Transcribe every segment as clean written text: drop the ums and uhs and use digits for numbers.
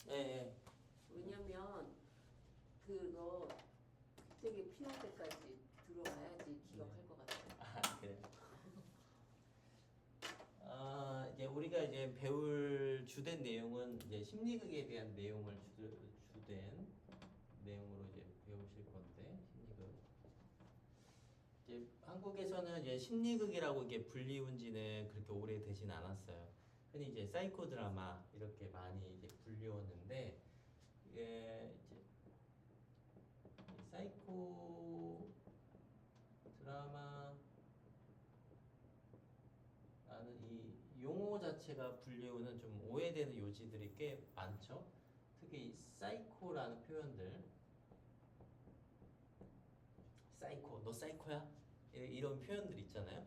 예, 예. 왜냐면 그거 그때게 필요할 때까지 들어가야지 기억할 것 같아요. 아, 그래요. 이제 우리가 이제 배울 주된 내용은 이제 심리극에 대한 내용을 주된 내용으로 이제 배우실 건데 심리극. 이제 한국에서는 이제 심리극이라고 이게 불리운 지는 그렇게 오래 되진 않았어요. 흔히 이제 사이코 드라마 이렇게 많이 이제 불리웠는데 이게 이제 사이코 드라마 라는 이 용어 자체가 불리우는 좀 오해되는 요지들이 꽤 많죠. 특히 이 사이코라는 표현들, 사이코, 너 사이코야? 이런 표현들 있잖아요.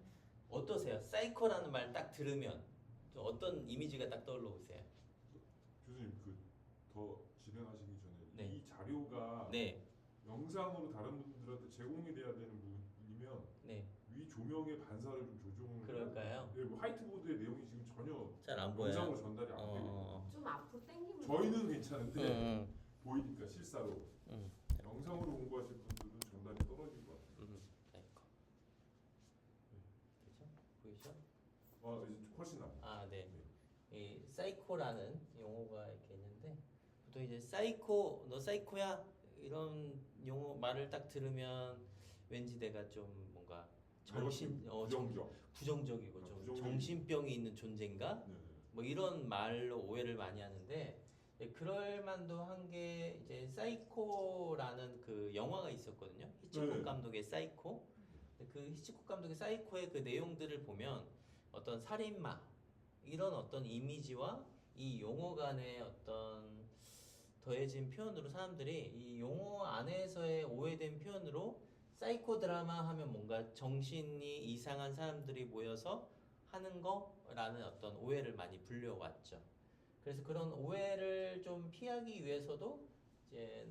어떠세요? 사이코라는 말 딱 들으면 좀 어떤 이미지가 딱 떠올라오세요? 교수님 더 진행하시기 전에 네. 이 자료가 네, 영상으로 다른 분들한테 제공이 돼야 되는 부분이면 네. 위 조명의 반사를 좀 조정을 그럴까요? 네, 뭐 화이트보드의 내용이 지금 전혀 잘 안 보여요. 영상으로 전달이 안 돼요. 좀 앞으로 당기면 저희는 괜찮은데 음, 보이니까 실사로 음, 영상으로 공부하실 분들은 전달이 떨어질 것 같아요. 사이코. 그렇죠? 보이죠? 이제 훨씬 나. 아, 네. 이 사이코라는 용어가 이렇게 있는데 보통 이제 사이코, 너 사이코야? 이런 용어 말을 딱 들으면 왠지 내가 좀 뭔가 부정적이고 좀 부정적이고. 정신병이 있는 존재인가? 네. 뭐 이런 말로 오해를 많이 하는데 그럴 만도 한 게 이제 사이코라는 그 영화가 있었거든요. 히치콕 네. 감독의 사이코. 그 히치콕 감독의 사이코의 그 내용들을 보면 어떤 살인마 이런 어떤 이미지와 이 용어 간의 어떤 더해진 표현으로 사람들이 이 용어 안에서의 오해된 표현으로 사이코 드라마 하면 뭔가 정신이 이상한 사람들이 모여서 하는 거라는 어떤 오해를 많이 불려왔죠. 그래서 그런 오해를 좀 피하기 위해서도 이제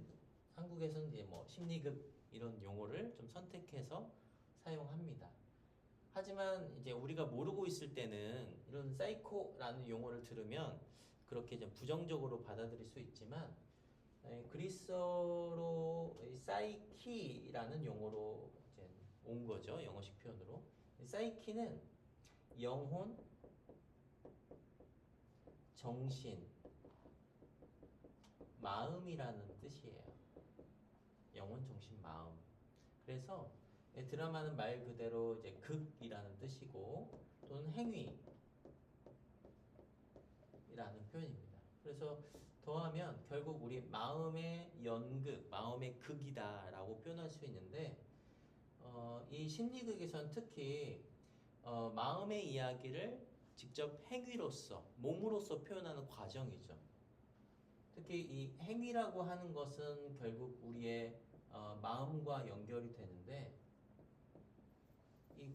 한국에서는 이제 뭐 심리극 이런 용어를 좀 선택해서 사용합니다. 하지만 이제 우리가 모르고 있을 때는 이런 사이코라는 용어를 들으면 그렇게 좀 부정적으로 받아들일 수 있지만 그리스어로 사이키라는 용어로 이제 온 거죠. 영어식 표현으로. 사이키는 영혼, 정신, 마음이라는 뜻이에요. 영혼, 정신, 마음. 그래서 드라마는 말 그대로 이제 극이라는 뜻이고 또는 행위라는 표현입니다. 그래서 더하면 결국 우리 마음의 연극, 마음의 극이다라고 표현할 수 있는데 이 심리극에서는 특히 마음의 이야기를 직접 행위로서, 몸으로서 표현하는 과정이죠. 특히 이 행위라고 하는 것은 결국 우리의 마음과 연결이 되는데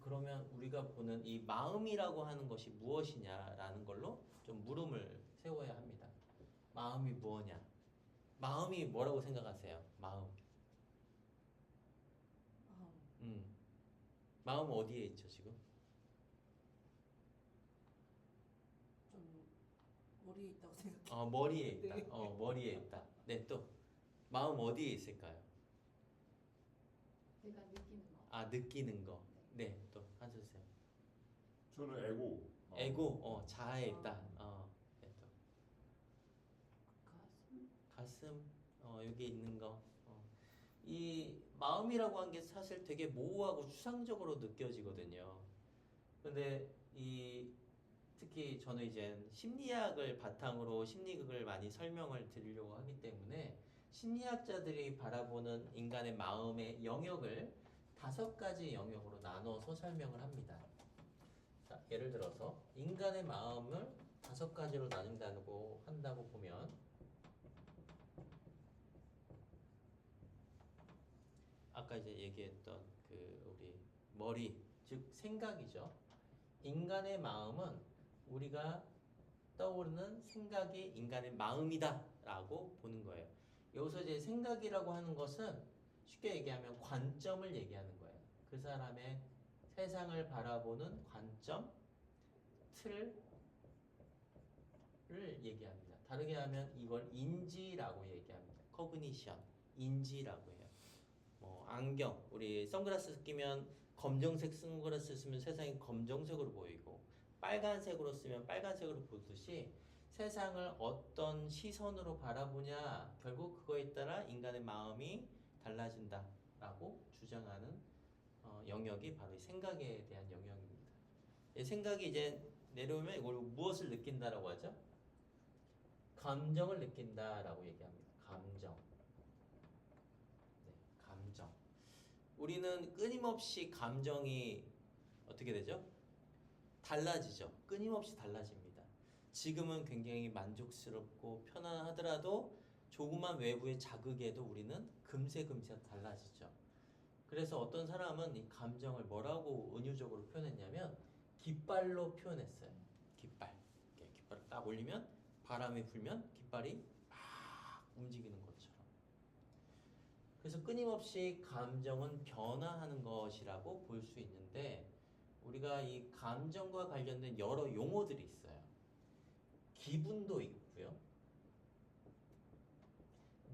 그러면 우리가 보는 이 마음이라고 하는 것이 무엇이냐라는 걸로 좀 물음을 세워야 합니다. 마음이 무엇냐? 마음이 뭐라고 생각하세요? 마음. 마음 어디에 있죠 지금? 좀 머리에 있다고 생각해요. 머리에 있다. 네. 머리에 있다. 네, 또 마음 어디에 있을까요? 내가 느끼는 거. 느끼는 거. 네, 또 해주세요. 저는 에고. 에고, 자아에 있다. 네, 또 가슴, 여기 있는 거. 이 마음이라고 한 게 사실 되게 모호하고 추상적으로 느껴지거든요. 근데 특히 저는 이제 심리학을 바탕으로 심리극을 많이 설명을 드리려고 하기 때문에 심리학자들이 바라보는 인간의 마음의 영역을 5가지 영역으로 나눠서 설명을 합니다. 자, 예를 들어서 인간의 마음을 5가지로 나눈다고 한다고 보면 아까 이제 얘기했던 우리 머리, 즉 생각이죠. 인간의 마음은 우리가 떠오르는 생각이 인간의 마음이다라고 보는 거예요. 여기서 이제 생각이라고 하는 것은 쉽게 얘기하면 관점을 얘기하는 거예요. 그 사람의 세상을 바라보는 관점, 틀을 얘기합니다. 다르게 하면 이걸 인지라고 얘기합니다. cognition, 인지라고 해요. 뭐 안경, 우리 선글라스 끼면 검정색 선글라스 쓰면 세상이 검정색으로 보이고 빨간색으로 쓰면 빨간색으로 보듯이 세상을 어떤 시선으로 바라보냐 결국 그거에 따라 인간의 마음이 달라진다라고 주장하는 영역이 바로 이 생각에 대한 영역입니다. 이 생각이 이제 내려오면 이걸 무엇을 느낀다라고 하죠? 감정을 느낀다라고 얘기합니다. 감정. 네, 감정. 우리는 끊임없이 감정이 어떻게 되죠? 달라지죠. 끊임없이 달라집니다. 지금은 굉장히 만족스럽고 편안하더라도 조그만 외부의 자극에도 우리는 금세 달라지죠. 그래서 어떤 사람은 이 감정을 뭐라고 은유적으로 표현했냐면 깃발로 표현했어요. 깃발. 이렇게 깃발을 딱 올리면 바람이 불면 깃발이 막 움직이는 것처럼. 그래서 끊임없이 감정은 변화하는 것이라고 볼 수 있는데 우리가 이 감정과 관련된 여러 용어들이 있어요. 기분도 있고요.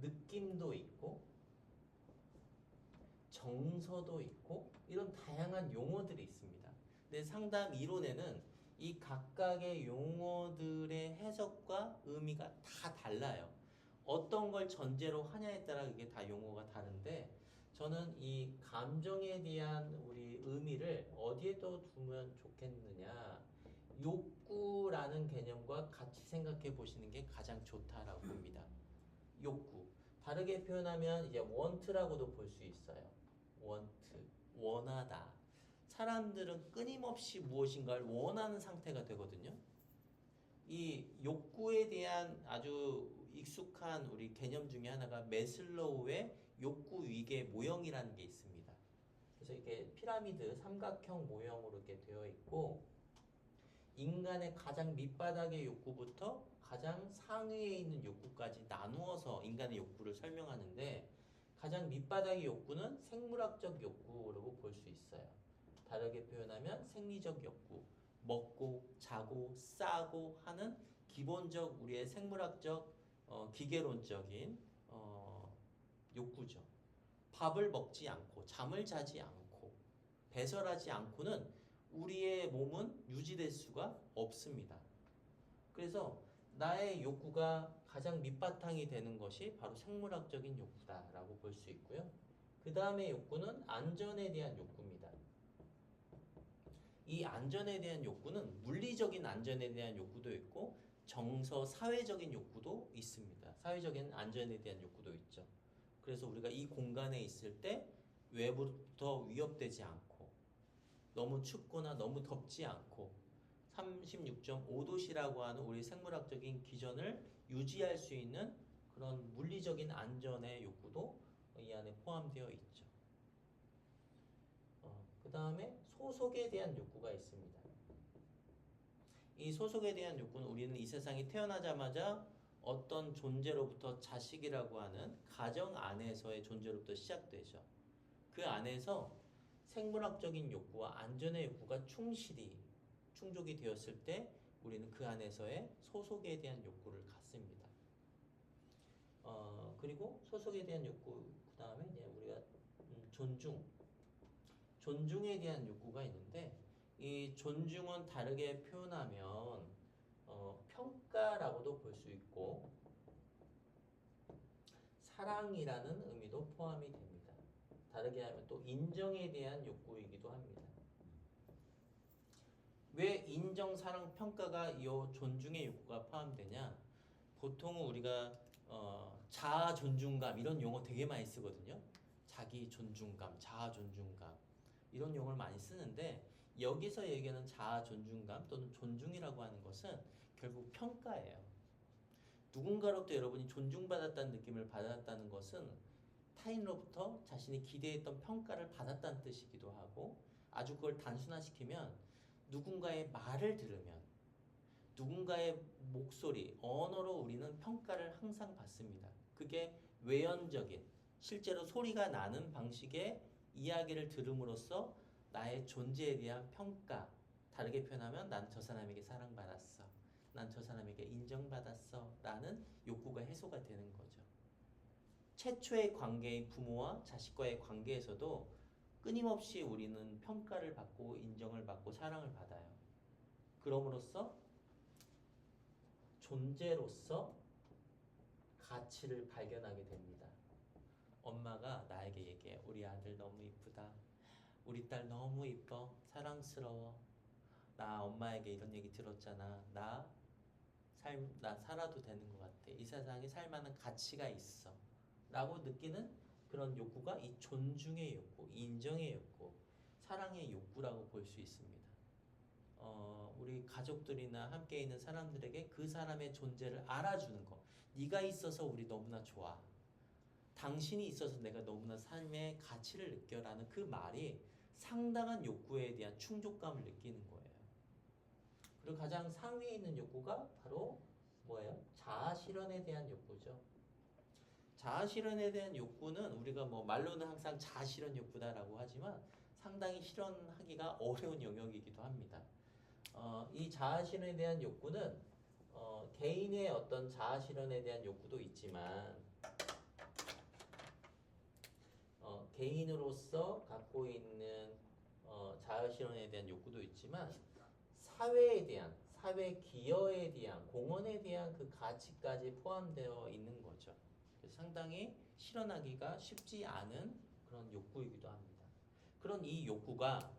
느낌도 있고 정서도 있고 이런 다양한 용어들이 있습니다. 근데 상담 이론에는 이 각각의 용어들의 해석과 의미가 다 달라요. 어떤 걸 전제로 하냐에 따라 이게 다 용어가 다른데 저는 이 감정에 대한 우리 의미를 어디에도 두면 좋겠느냐 욕구라는 개념과 같이 생각해 보시는 게 가장 좋다라고 봅니다. 욕구. 다르게 표현하면 이제 want라고도 볼 수 있어요. want, 원하다. 사람들은 끊임없이 무엇인가를 원하는 상태가 되거든요. 이 욕구에 대한 아주 익숙한 우리 개념 중에 하나가 매슬로우의 욕구 위계 모형이라는 게 있습니다. 그래서 이렇게 피라미드 삼각형 모형으로 이렇게 되어 있고 인간의 가장 밑바닥의 욕구부터 가장 상위에 있는 욕구까지 나누어서 인간의 욕구를 설명하는데 가장 밑바닥의 욕구는 생물학적 욕구라고 볼 수 있어요. 다르게 표현하면 생리적 욕구, 먹고 자고 싸고 하는 기본적 우리의 생물학적 기계론적인 욕구죠. 밥을 먹지 않고 잠을 자지 않고 배설하지 않고는 우리의 몸은 유지될 수가 없습니다. 그래서 나의 욕구가 가장 밑바탕이 되는 것이 바로 생물학적인 욕구다라고 볼 수 있고요. 그 다음에 욕구는 안전에 대한 욕구입니다. 이 안전에 대한 욕구는 물리적인 안전에 대한 욕구도 있고 정서, 사회적인 욕구도 있습니다. 사회적인 안전에 대한 욕구도 있죠. 그래서 우리가 이 공간에 있을 때 외부부터 위협되지 않고 너무 춥거나 너무 덥지 않고 36.5도씨라고 하는 우리 생물학적인 기전을 유지할 수 있는 그런 물리적인 안전의 욕구도 이 안에 포함되어 있죠. 그 다음에 소속에 대한 욕구가 있습니다. 이 소속에 대한 욕구는 우리는 이 세상에 태어나자마자 어떤 존재로부터 자식이라고 하는 가정 안에서의 존재로부터 시작되죠. 그 안에서 생물학적인 욕구와 안전의 욕구가 충족이 되었을 때 우리는 그 안에서의 소속에 대한 욕구를 갖습니다. 그리고 소속에 대한 욕구 그 다음에 이제 우리가 존중에 대한 욕구가 있는데 이 존중은 다르게 표현하면 평가라고도 볼 수 있고 사랑이라는 의미도 포함이 됩니다. 다르게 하면 또 인정에 대한 욕구이기도 합니다. 왜 인정, 사랑, 평가가 이 존중의 욕구가 포함되냐? 보통은 우리가 자아 존중감 이런 용어 되게 많이 쓰거든요. 자기 존중감, 자아 존중감 이런 용어를 많이 쓰는데 여기서 얘기하는 자아 존중감 또는 존중이라고 하는 것은 결국 평가예요. 누군가로부터 여러분이 존중받았다는 느낌을 받았다는 것은 타인으로부터 자신이 기대했던 평가를 받았다는 뜻이기도 하고 아주 그걸 단순화시키면 누군가의 말을 들으면 누군가의 목소리, 언어로 우리는 평가를 항상 받습니다. 그게 외연적인 실제로 소리가 나는 방식의 이야기를 들음으로써 나의 존재에 대한 평가 다르게 표현하면 난 저 사람에게 사랑받았어. 난 저 사람에게 인정받았어 라는 욕구가 해소가 되는 거죠. 최초의 관계인 부모와 자식과의 관계에서도 끊임없이 우리는 평가를 받고 인정을 받고 사랑을 받아요. 그럼으로써 존재로서 가치를 발견하게 됩니다. 엄마가 나에게 얘기해. 우리 아들 너무 이쁘다. 우리 딸 너무 이뻐. 사랑스러워. 나 엄마에게 이런 얘기 들었잖아. 나 살아도 되는 것 같아. 이 세상에 살 만한 가치가 있어. 라고 느끼는 그런 욕구가 이 존중의 욕구, 인정의 욕구, 사랑의 욕구라고 볼 수 있습니다. 우리 가족들이나 함께 있는 사람들에게 그 사람의 존재를 알아주는 거. 네가 있어서 우리 너무나 좋아. 당신이 있어서 내가 너무나 삶의 가치를 느껴라는 그 말이 상당한 욕구에 대한 충족감을 느끼는 거예요. 그리고 가장 상위에 있는 욕구가 바로 뭐예요? 자아 실현에 대한 욕구죠. 자아 실현에 대한 욕구는 우리가 뭐 말로는 항상 자아 실현 욕구다라고 하지만 상당히 실현하기가 어려운 영역이기도 합니다. 이 자아 실현에 대한 욕구는 개인의 어떤 자아 실현에 대한 욕구도 있지만 개인으로서 갖고 있는 자아 실현에 대한 욕구도 있지만 사회에 대한 사회 기여에 대한 공헌에 대한 그 가치까지 포함되어 있는 거죠. 그래서 상당히 실현하기가 쉽지 않은 그런 욕구이기도 합니다. 그런 이 욕구가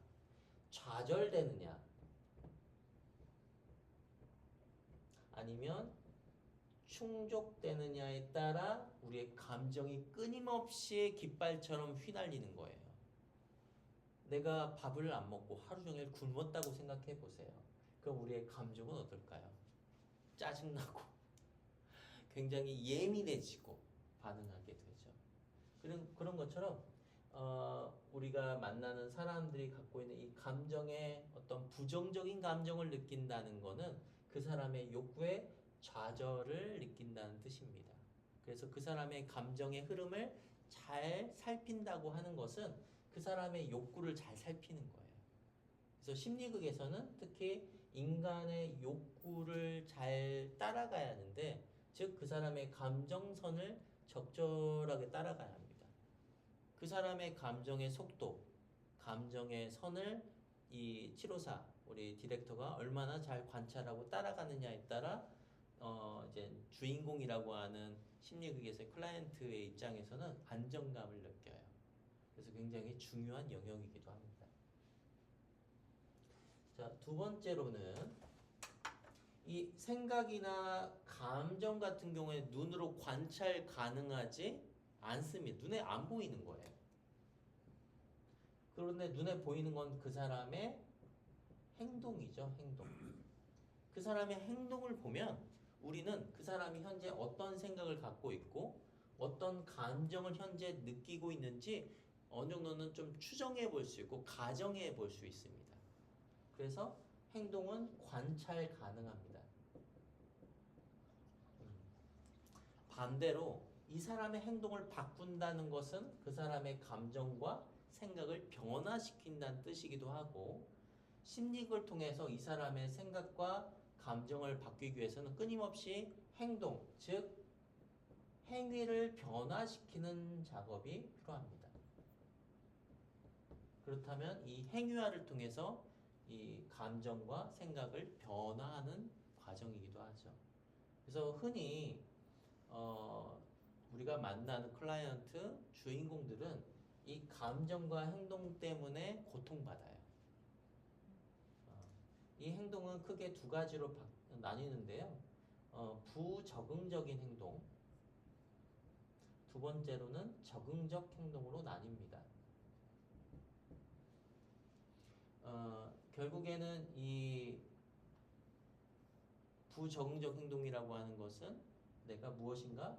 좌절되느냐 아니면 충족되느냐에 따라 우리의 감정이 끊임없이 깃발처럼 휘날리는 거예요. 내가 밥을 안 먹고 하루 종일 굶었다고 생각해 보세요. 그럼 우리의 감정은 어떨까요? 짜증나고 굉장히 예민해지고 반응하게 되죠. 그런 것처럼 우리가 만나는 사람들이 갖고 있는 이 감정의 어떤 부정적인 감정을 느낀다는 것은 그 사람의 욕구에 좌절을 느낀다는 뜻입니다. 그래서 그 사람의 감정의 흐름을 잘 살핀다고 하는 것은 그 사람의 욕구를 잘 살피는 거예요. 그래서 심리극에서는 특히 인간의 욕구를 잘 따라가야 하는데, 즉 그 사람의 감정선을 적절하게 따라가야 합니다. 그 사람의 감정의 속도, 감정의 선을 이 치료사, 우리 디렉터가 얼마나 잘 관찰하고 따라가느냐에 따라 이제 주인공이라고 하는 심리극에서의 클라이언트의 입장에서는 안정감을 느껴요. 그래서 굉장히 중요한 영역이기도 합니다. 자, 두 번째로는 이 생각이나 감정 같은 경우에 눈으로 관찰 가능하지 않습니다. 눈에 안 보이는 거예요. 그런데 눈에 보이는 건 그 사람의 행동이죠, 행동. 그 사람의 행동을 보면 우리는 그 사람이 현재 어떤 생각을 갖고 있고 어떤 감정을 현재 느끼고 있는지 어느 정도는 좀 추정해 볼 수 있고 가정해 볼 수 있습니다. 그래서 행동은 관찰 가능합니다. 반대로 이 사람의 행동을 바꾼다는 것은 그 사람의 감정과 생각을 변화시킨다는 뜻이기도 하고, 심리학을 통해서 이 사람의 생각과 감정을 바뀌기 위해서는 끊임없이 행동, 즉 행위를 변화시키는 작업이 필요합니다. 그렇다면 이 행위화를 통해서 이 감정과 생각을 변화하는 과정이기도 하죠. 그래서 흔히 우리가 만나는 클라이언트, 주인공들은 이 감정과 행동 때문에 고통받아요. 이 행동은 크게 두 가지로 나뉘는데요. 부적응적인 행동, 두 번째로는 적응적 행동으로 나뉩니다. 결국에는 이 부적응적 행동이라고 하는 것은 내가 무엇인가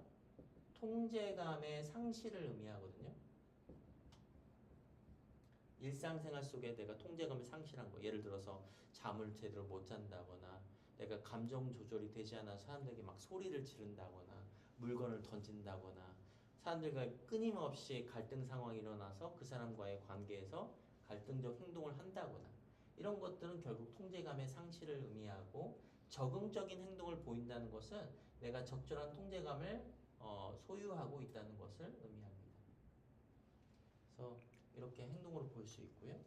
통제감의 상실을 의미하거든요. 일상생활 속에 내가 통제감을 상실한 거, 예를 들어서 잠을 제대로 못 잔다거나 내가 감정 조절이 되지 않아 사람들에게 막 소리를 지른다거나 물건을 던진다거나 사람들과 끊임없이 갈등 상황이 일어나서 그 사람과의 관계에서 갈등적 행동을 한다거나 이런 것들은 결국 통제감의 상실을 의미하고 적응적인 행동을 보인다는 것은 내가 적절한 통제감을 소유하고 있다는 것을 의미합니다. 그래서 이렇게 행동으로 볼 수 있고요.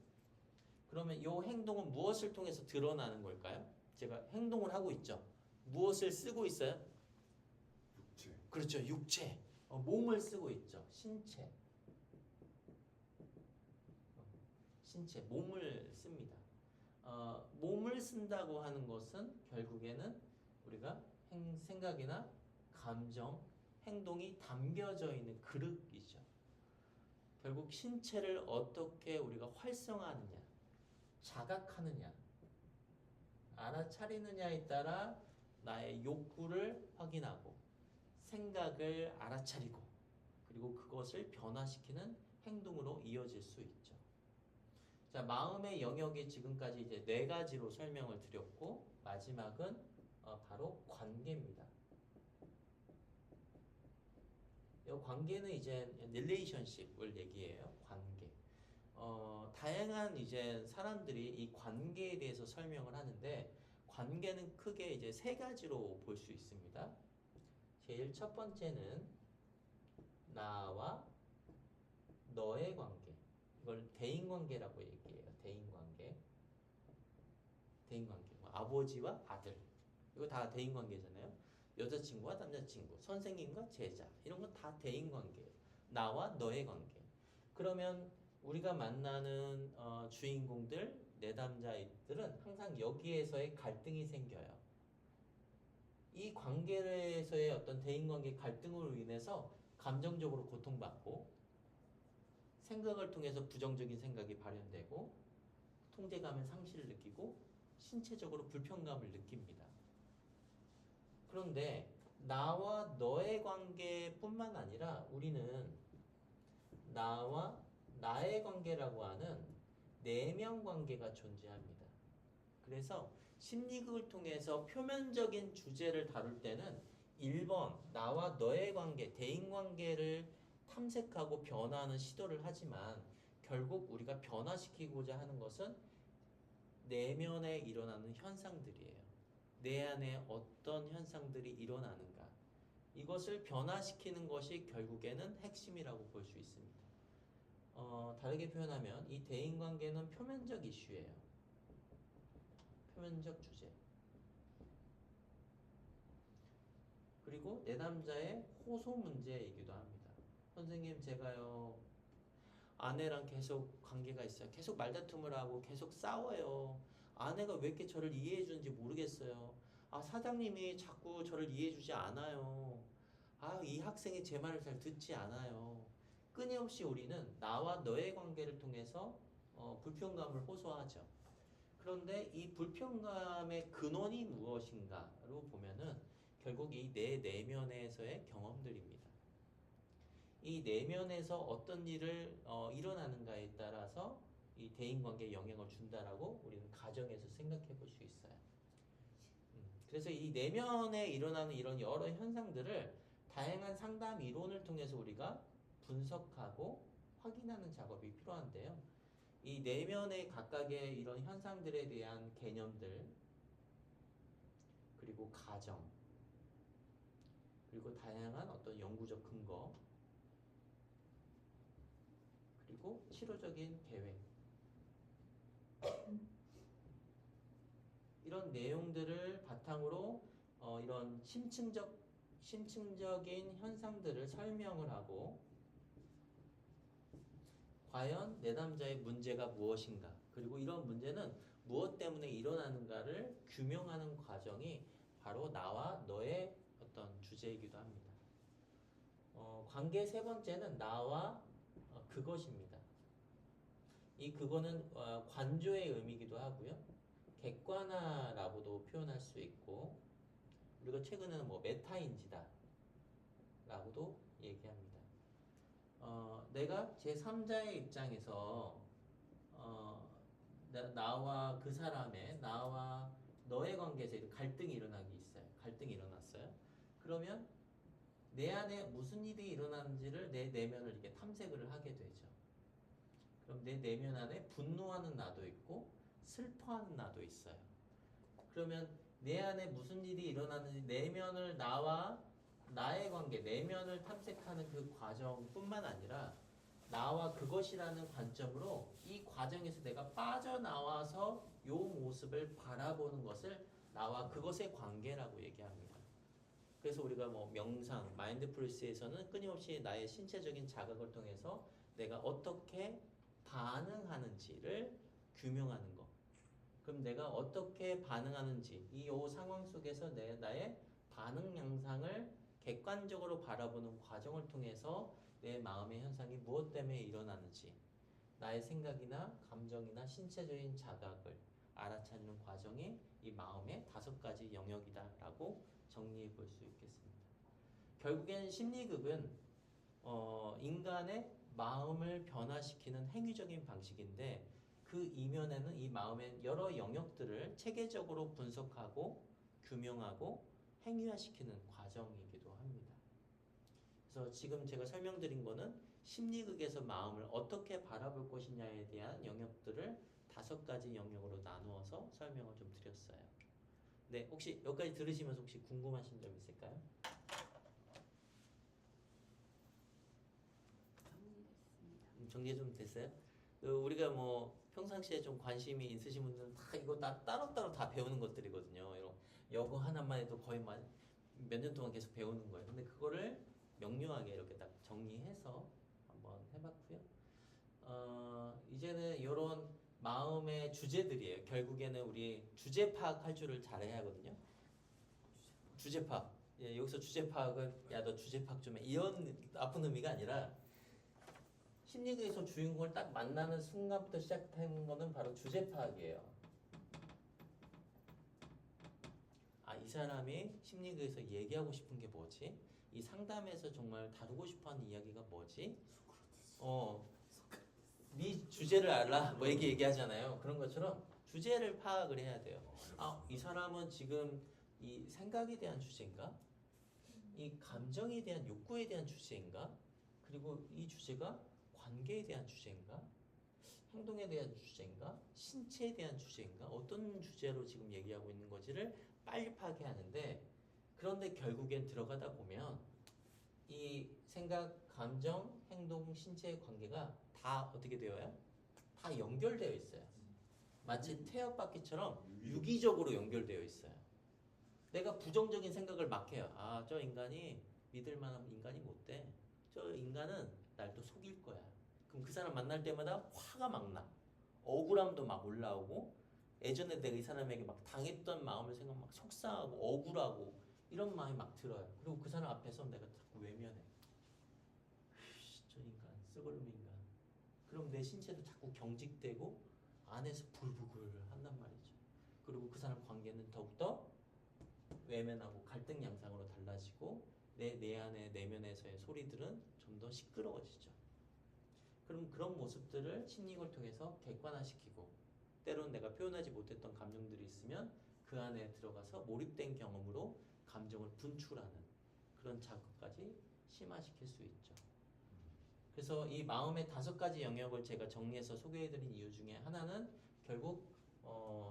그러면 이 행동은 무엇을 통해서 드러나는 걸까요? 제가 행동을 하고 있죠. 무엇을 쓰고 있어요? 육체. 그렇죠. 육체. 몸을 쓰고 있죠. 신체. 신체, 몸을 씁니다. 몸을 쓴다고 하는 것은 결국에는 우리가 생각이나 감정, 행동이 담겨져 있는 그릇이죠. 결국 신체를 어떻게 우리가 활성화하느냐, 자각하느냐, 알아차리느냐에 따라 나의 욕구를 확인하고 생각을 알아차리고 그리고 그것을 변화시키는 행동으로 이어질 수 있죠. 자, 마음의 영역이 지금까지 이제 네 가지로 설명을 드렸고 마지막은 바로 관계입니다. 이 관계는 이제 릴레이션십을 얘기해요. 관계. 다양한 이제 사람들이 이 관계에 대해서 설명을 하는데 관계는 크게 이제 세 가지로 볼 수 있습니다. 제일 첫 번째는 나와 너의 관계. 이걸 대인관계라고 얘기해요. 대인관계. 대인관계. 뭐 아버지와 아들. 이거 다 대인관계잖아요. 여자친구와 남자친구, 선생님과 제자. 이런 건 다 대인관계예요. 나와 너의 관계. 그러면 우리가 만나는 주인공들, 내담자들은 항상 여기에서의 갈등이 생겨요. 이 관계에서의 어떤 대인관계 갈등으로 인해서 감정적으로 고통받고 생각을 통해서 부정적인 생각이 발현되고 통제감의 상실을 느끼고 신체적으로 불편감을 느낍니다. 그런데 나와 너의 관계뿐만 아니라 우리는 나와 나의 관계라고 하는 내면 관계가 존재합니다. 그래서 심리극을 통해서 표면적인 주제를 다룰 때는 1번 나와 너의 관계, 대인관계를 탐색하고 변화하는 시도를 하지만 결국 우리가 변화시키고자 하는 것은 내면에 일어나는 현상들이에요. 내 안에 어떤 현상들이 일어나는가. 이것을 변화시키는 것이 결국에는 핵심이라고 볼 수 있습니다. 다르게 표현하면 이 대인관계는 표면적 이슈예요. 표면적 주제. 그리고 내담자의 호소 문제이기도 합니다. 선생님, 제가요 아내랑 계속 관계가 있어요. 계속 말다툼을 하고 계속 싸워요. 아내가 왜 이렇게 저를 이해해 주는지 모르겠어요. 사장님이 자꾸 저를 이해해 주지 않아요. 이 학생이 제 말을 잘 듣지 않아요. 끊임없이 우리는 나와 너의 관계를 통해서 불편감을 호소하죠. 그런데 이 불편감의 근원이 무엇인가로 보면은 결국 이 내 내면에서의 경험들입니다. 이 내면에서 어떤 일을 일어나는가에 따라서 이 대인관계에 영향을 준다라고 우리는 가정에서 생각해 볼 수 있어요. 그래서 이 내면에 일어나는 이런 여러 현상들을 다양한 상담 이론을 통해서 우리가 분석하고 확인하는 작업이 필요한데요. 이 내면의 각각의 이런 현상들에 대한 개념들, 그리고 가정, 그리고 다양한 어떤 연구적 근거, 그리고 치료적인 계획, 이런 내용들을 바탕으로 이런 심층적인 현상들을 설명을 하고 과연 내담자의 문제가 무엇인가, 그리고 이런 문제는 무엇 때문에 일어나는가를 규명하는 과정이 바로 나와 너의 어떤 주제이기도 합니다. 관계 세 번째는 나와 그것입니다. 이 그거는 관조의 의미이기도 하고요. 객관화라고도 표현할 수 있고, 우리가 최근에는 뭐 메타인지다 라고도 얘기합니다. 내가 제3자의 입장에서 나와 그 사람의, 나와 너의 관계에서 갈등이 갈등이 일어났어요. 그러면 내 안에 무슨 일이 일어나는지를 내 내면을 이렇게 탐색을 하게 되죠. 그럼 내 내면 안에 분노하는 나도 있고 슬퍼하는 나도 있어요. 그러면 내 안에 무슨 일이 일어나는지 내면을 나와 나의 관계, 내면을 탐색하는 그 과정뿐만 아니라 나와 그것이라는 관점으로 이 과정에서 내가 빠져나와서 요 모습을 바라보는 것을 나와 그것의 관계라고 얘기합니다. 그래서 우리가 뭐 명상, 마인드풀리스에서는 끊임없이 나의 신체적인 자각을 통해서 내가 어떻게 반응하는지를 규명하는 거. 그럼 내가 어떻게 반응하는지 이 상황 속에서 나의 반응 양상을 객관적으로 바라보는 과정을 통해서 내 마음의 현상이 무엇 때문에 일어나는지 나의 생각이나 감정이나 신체적인 자각을 알아차리는 과정이 이 마음의 5가지 영역이다라고 정리해 볼 수 있겠습니다. 결국엔 심리극은 인간의 마음을 변화시키는 행위적인 방식인데 그 이면에는 이 마음의 여러 영역들을 체계적으로 분석하고 규명하고 행위화시키는 과정이기도 합니다. 그래서 지금 제가 설명드린 거는 심리극에서 마음을 어떻게 바라볼 것이냐에 대한 영역들을 5가지 영역으로 나누어서 설명을 좀 드렸어요. 네, 혹시 여기까지 들으시면서 혹시 궁금하신 점 있을까요? 정리됐습니다. 정리 좀 됐어요? 우리가 뭐 평상시에 좀 관심이 있으신 분들은 다 이거 다 따로따로 다 배우는 것들이거든요. 이거 하나만 해도 거의 몇 년 동안 계속 배우는 거예요. 근데 그거를 명료하게 이렇게 딱 정리해서 한번 해봤고요. 이제는 이런 마음의 주제들이에요. 결국에는 우리 주제 파악할 줄을 잘해야 하거든요. 주제 파악. 예, 여기서 주제 파악은 야 너 주제 파악 좀 해. 이런 나쁜 의미가 아니라 심리학에서 주인공을 딱 만나는 순간부터 시작하는 거는 바로 주제 파악이에요. 아, 이 사람이 심리학에서 얘기하고 싶은 게 뭐지? 이 상담에서 정말 다루고 싶어하는 이야기가 뭐지? 네 주제를 알라 뭐 이렇게 얘기하잖아요. 그런 것처럼 주제를 파악을 해야 돼요. 아, 이 사람은 지금 이 생각에 대한 주제인가? 이 감정에 대한 욕구에 대한 주제인가? 그리고 이 주제가 관계에 대한 주제인가? 행동에 대한 주제인가? 신체에 대한 주제인가? 어떤 주제로 지금 얘기하고 있는 건지를 빨리 파악해야 하는데 그런데 결국엔 들어가다 보면 이 생각, 감정, 행동, 신체의 관계가 다 어떻게 되어요? 다 연결되어 있어요. 마치 태엽바퀴처럼 유기적으로 연결되어 있어요. 내가 부정적인 생각을 막 해요. 아, 저 인간이 믿을 만한 인간이 못 돼. 저 인간은 날 또 속일 거야. 그럼 그 사람 만날 때마다 화가 막 나. 억울함도 막 올라오고 예전에 내가 이 사람에게 막 당했던 마음을 생각 막 속상하고 억울하고 이런 마음이 막 들어요. 그리고 그 사람 앞에서 내가 자꾸 외면해. 저 인간, 썩어름 인간. 그럼 내 신체도 자꾸 경직되고 안에서 불부글 한단 말이죠. 그리고 그 사람 관계는 더욱더 외면하고 갈등 양상으로 달라지고 내 안의 내면에서의 소리들은 좀 더 시끄러워지죠. 그럼 그런 모습들을 심리학을 통해서 객관화시키고 때로는 내가 표현하지 못했던 감정들이 있으면 그 안에 들어가서 몰입된 경험으로 감정을 분출하는 그런 작업까지 심화시킬 수 있죠. 그래서 이 마음의 5가지 영역을 제가 정리해서 소개해드린 이유 중에 하나는 결국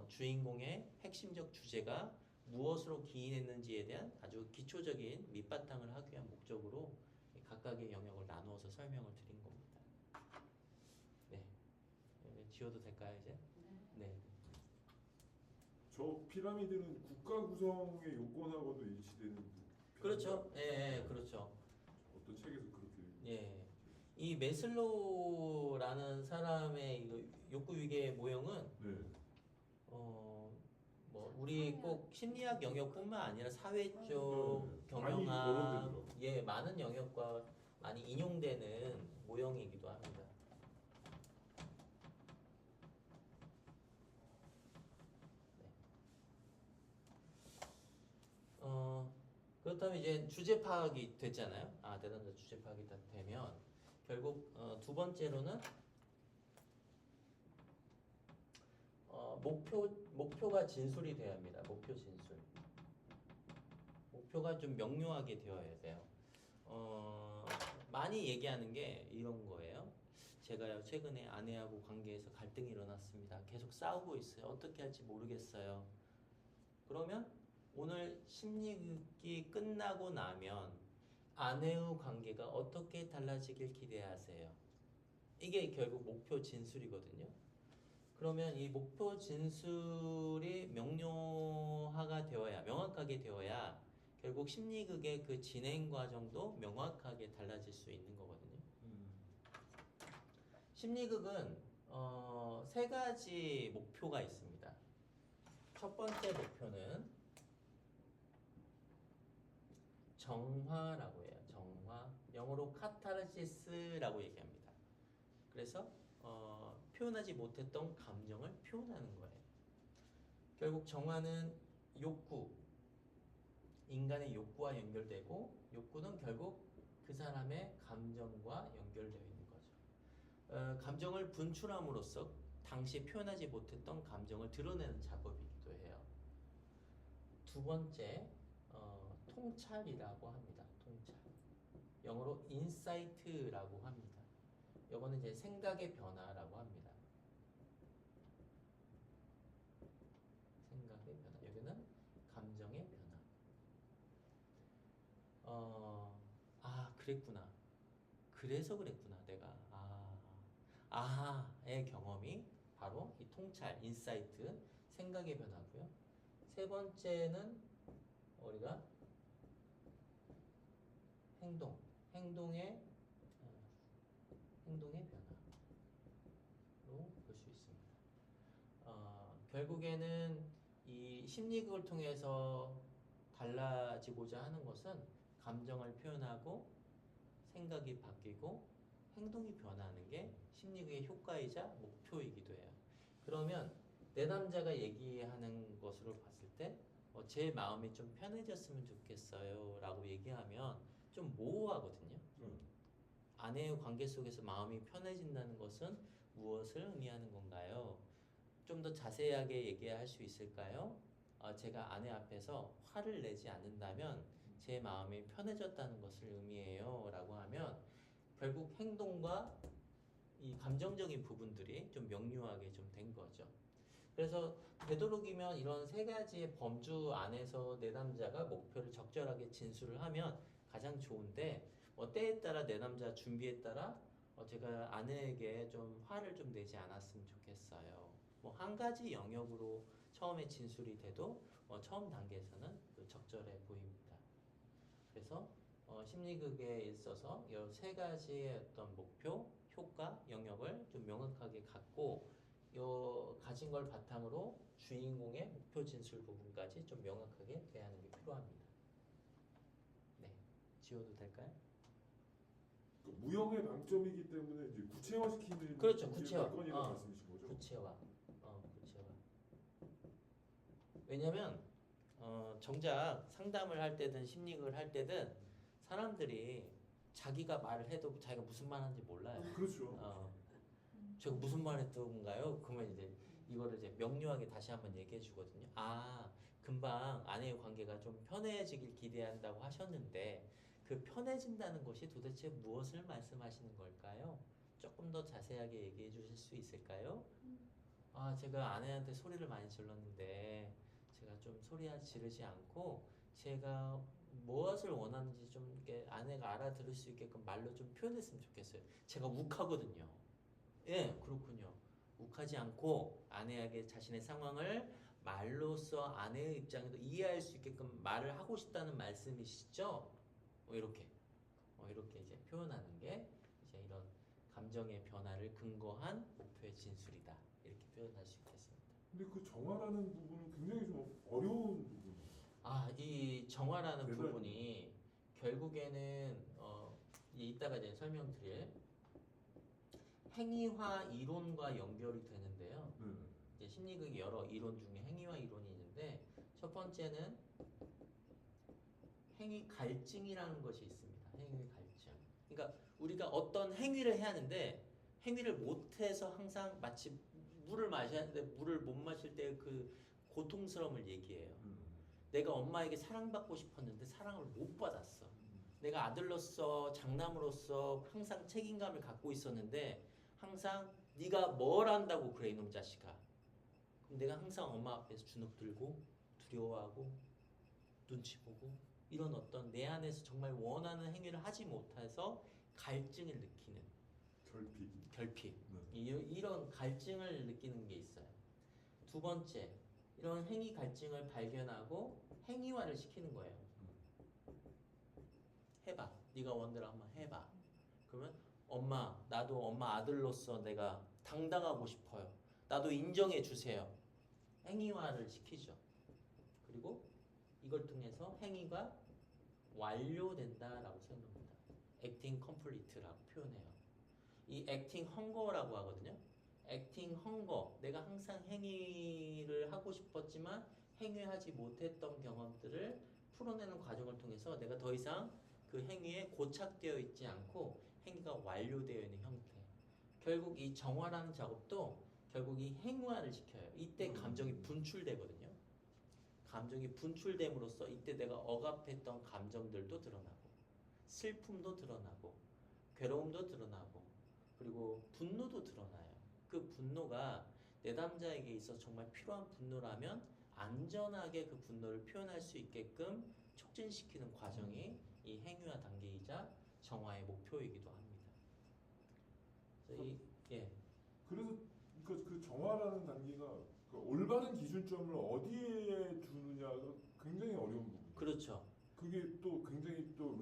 주인공의 핵심적 주제가 무엇으로 기인했는지에 대한 아주 기초적인 밑바탕을 하기 위한 목적으로 각각의 영역을 나누어서 설명을 드린 겁니다. 네, 지워도 될까요 이제? 네. 저 피라미드는 국가 구성의 요건하고도 일치되는 그렇죠. 예, 그렇죠. 어떤 책에서 그렇게 예. 이 메슬로우라는 사람의 이거 욕구 위계 모형은 네. 뭐 우리 꼭 심리학 영역뿐만 아니라 사회 쪽, 네. 경영학, 많이 거론되더라고요. 예, 많은 영역과 많이 인용되는 모형이기도 합니다. 네. 그렇다면 이제 주제 파악이 됐잖아요. 아, 대단자 주제 파악이 다 되면 결국 2번째로는 목표가 진술이 되어야 합니다. 목표 진술. 목표가 좀 명료하게 되어야 돼요. 많이 얘기하는 게 이런 거예요. 제가요 최근에 아내하고 관계에서 갈등이 일어났습니다. 계속 싸우고 있어요. 어떻게 할지 모르겠어요. 그러면 오늘 심리극이 끝나고 나면 아내의 관계가 어떻게 달라지길 기대하세요? 이게 결국 목표 진술이거든요. 그러면 이 목표 진술이 명료화가 되어야, 명확하게 되어야 결국 심리극의 그 진행 과정도 명확하게 달라질 수 있는 거거든요. 심리극은 세 가지 목표가 있습니다. 첫 번째 목표는 정화라고 해요. 정화. 영어로 카타르시스라고 얘기합니다. 그래서 표현하지 못했던 감정을 표현하는 거예요. 결국 정화는 욕구, 인간의 욕구와 연결되고 욕구는 결국 그 사람의 감정과 연결되어 있는 거죠. 감정을 분출함으로써 당시 표현하지 못했던 감정을 드러내는 작업이기도 해요. 두 번째, 통찰이라고 합니다. 통찰. 영어로 인사이트라고 합니다. 이거는 이제 생각의 변화라고 합니다. 생각의 변화. 여기는 감정의 변화. 그랬구나. 그래서 그랬구나. 내가 아하의 경험이 바로 이 통찰, 인사이트, 생각의 변화고요. 세 번째는 우리가 행동의 변화로 볼 수 있습니다. 결국에는 이 심리극을 통해서 달라지고자 하는 것은 감정을 표현하고 생각이 바뀌고 행동이 변하는 게 심리극의 효과이자 목표이기도 해요. 그러면 내 남자가 얘기하는 것으로 봤을 때 제 마음이 좀 편해졌으면 좋겠어요 라고 얘기하면 좀 모호하거든요. 아내의 관계 속에서 마음이 편해진다는 것은 무엇을 의미하는 건가요? 좀 더 자세하게 얘기할 수 있을까요? 제가 아내 앞에서 화를 내지 않는다면 제 마음이 편해졌다는 것을 의미해요 라고 하면 결국 행동과 이 감정적인 부분들이 좀 명료하게 좀 된 거죠. 그래서 되도록이면 이런 세 가지의 범주 안에서 내 남자가 목표를 적절하게 진술을 하면 가장 좋은데 때에 따라 내 남자 준비에 따라 제가 아내에게 좀 화를 좀 내지 않았으면 좋겠어요. 한 가지 영역으로 처음에 진술이 돼도 처음 단계에서는 적절해 보입니다. 그래서 심리극에 있어서 이 세 가지의 어떤 목표, 효과, 영역을 좀 명확하게 갖고 가진 걸 바탕으로 주인공의 목표 진술 부분까지 좀 명확하게 대하는 게 필요합니다. 네, 지워도 될까요? 무형의 방점이기 때문에 이제 구체화시키는 그렇죠, 구체화. 건이라는 말씀이신 거죠? 구체화. 왜냐면 정작 상담을 할 때든 심리극을 할 때든 사람들이 자기가 말을 해도 자기가 무슨 말 하는지 몰라요. 그렇죠. 제가 무슨 말 했던가요? 그러면 이제 이거를 이제 명료하게 다시 한번 얘기해 주거든요. 금방 아내의 관계가 좀 편해지길 기대한다고 하셨는데 그 편해진다는 것이 도대체 무엇을 말씀하시는 걸까요? 조금 더 자세하게 얘기해 주실 수 있을까요? 제가 아내한테 소리를 많이 질렀는데 제가 좀 소리 지르지 않고 제가 무엇을 원하는지 좀 이렇게 아내가 알아들을 수 있게끔 말로 좀 표현했으면 좋겠어요. 제가 욱하거든요. 예, 그렇군요. 욱하지 않고 아내에게 자신의 상황을 말로써 아내의 입장에도 이해할 수 있게끔 말을 하고 싶다는 말씀이시죠? 이렇게 이제 표현하는 게 이제 이런 감정의 변화를 근거한 목표의 진술이다. 이렇게 표현할 수 있겠습니다. 근데 그 정화라는 부분은 굉장히 좀 어려운 부분이에요. 이 정화라는 대단히. 부분이 결국에는 이따가 이제 설명드릴 행위화 이론과 연결이 되는데요. 이제 심리극의 여러 이론 중에 행위화 이론이 있는데 첫 번째는 행위 갈증이라는 것이 있습니다. 행위 갈증. 그러니까 우리가 어떤 행위를 해야 하는데 행위를 못해서 항상 마치 물을 마셔야 하는데 물을 못 마실 때 그 고통스러움을 얘기해요. 내가 엄마에게 사랑받고 싶었는데 사랑을 못 받았어. 내가 아들로서 장남으로서 항상 책임감을 갖고 있었는데 항상 네가 뭘 한다고 그래 이놈 자식아. 그럼 내가 항상 엄마 앞에서 주눅 들고 두려워하고 눈치 보고 이런 어떤 내 안에서 정말 원하는 행위를 하지 못해서 갈증을 느끼는 결핍 네. 이런 갈증을 느끼는 게 있어요. 두 번째, 이런 행위 갈증을 발견하고 행위화를 시키는 거예요. 해봐. 네가 원대로 한번 해봐. 그러면 엄마, 나도 엄마 아들로서 내가 당당하고 싶어요. 나도 인정해 주세요. 행위화를 시키죠. 그리고 이걸 통해서 행위가 완료된다라고 생각합니다. acting complete라고 표현해요. 이 acting hunger라고 하거든요. acting hunger, 내가 항상 행위를 하고 싶었지만 행위하지 못했던 경험들을 풀어내는 과정을 통해서 내가 더 이상 그 행위에 고착되어 있지 않고 행위가 완료되어 있는 형태. 결국 이 정화라는 작업도 결국 이 행위화를 시켜요. 이때 감정이 분출되거든요. 감정이 분출됨으로써 이때 내가 억압했던 감정들도 드러나고 슬픔도 드러나고 괴로움도 드러나고 그리고 분노도 드러나요. 그 분노가 내담자에게 있어서 정말 필요한 분노라면 안전하게 그 분노를 표현할 수 있게끔 촉진시키는 과정이 이 행위화 단계이자 정화의 목표이기도 합니다. 그래서 예. 그래서 그 정화라는 단계가 그 올바른 기준점을 어디에 두느냐가 굉장히 어려운 부분. 그렇죠. 그게 또 굉장히 또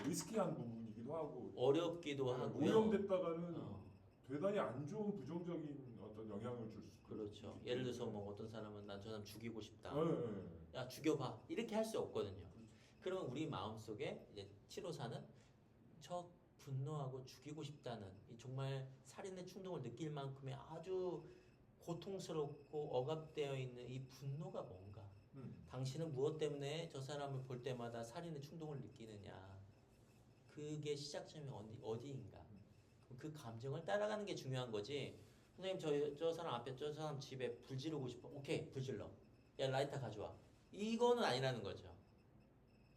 리스키한 부분이기도 하고 어렵기도 하고요. 오염됐다가는 대단히 안 좋은 부정적인 어떤 영향을 줄 수. 그렇죠. 예를 들어서 뭐 어떤 사람은 난 저 사람 죽이고 싶다. 네. 야 죽여봐. 이렇게 할 수 없거든요. 그러면 우리 마음속에 이제 7호사는 저 분노하고 죽이고 싶다는 이 정말 살인의 충동을 느낄 만큼의 아주 고통스럽고 억압되어 있는 이 분노가 뭔가? 당신은 무엇 때문에 저 사람을 볼 때마다 살인의 충동을 느끼느냐? 그게 시작점이 어디인가? 그 감정을 따라가는 게 중요한 거지. 선생님 저 사람 앞에 저 사람 집에 불 지르고 싶어. 오케이 불 질러. 야 라이터 가져와. 이거는 아니라는 거죠.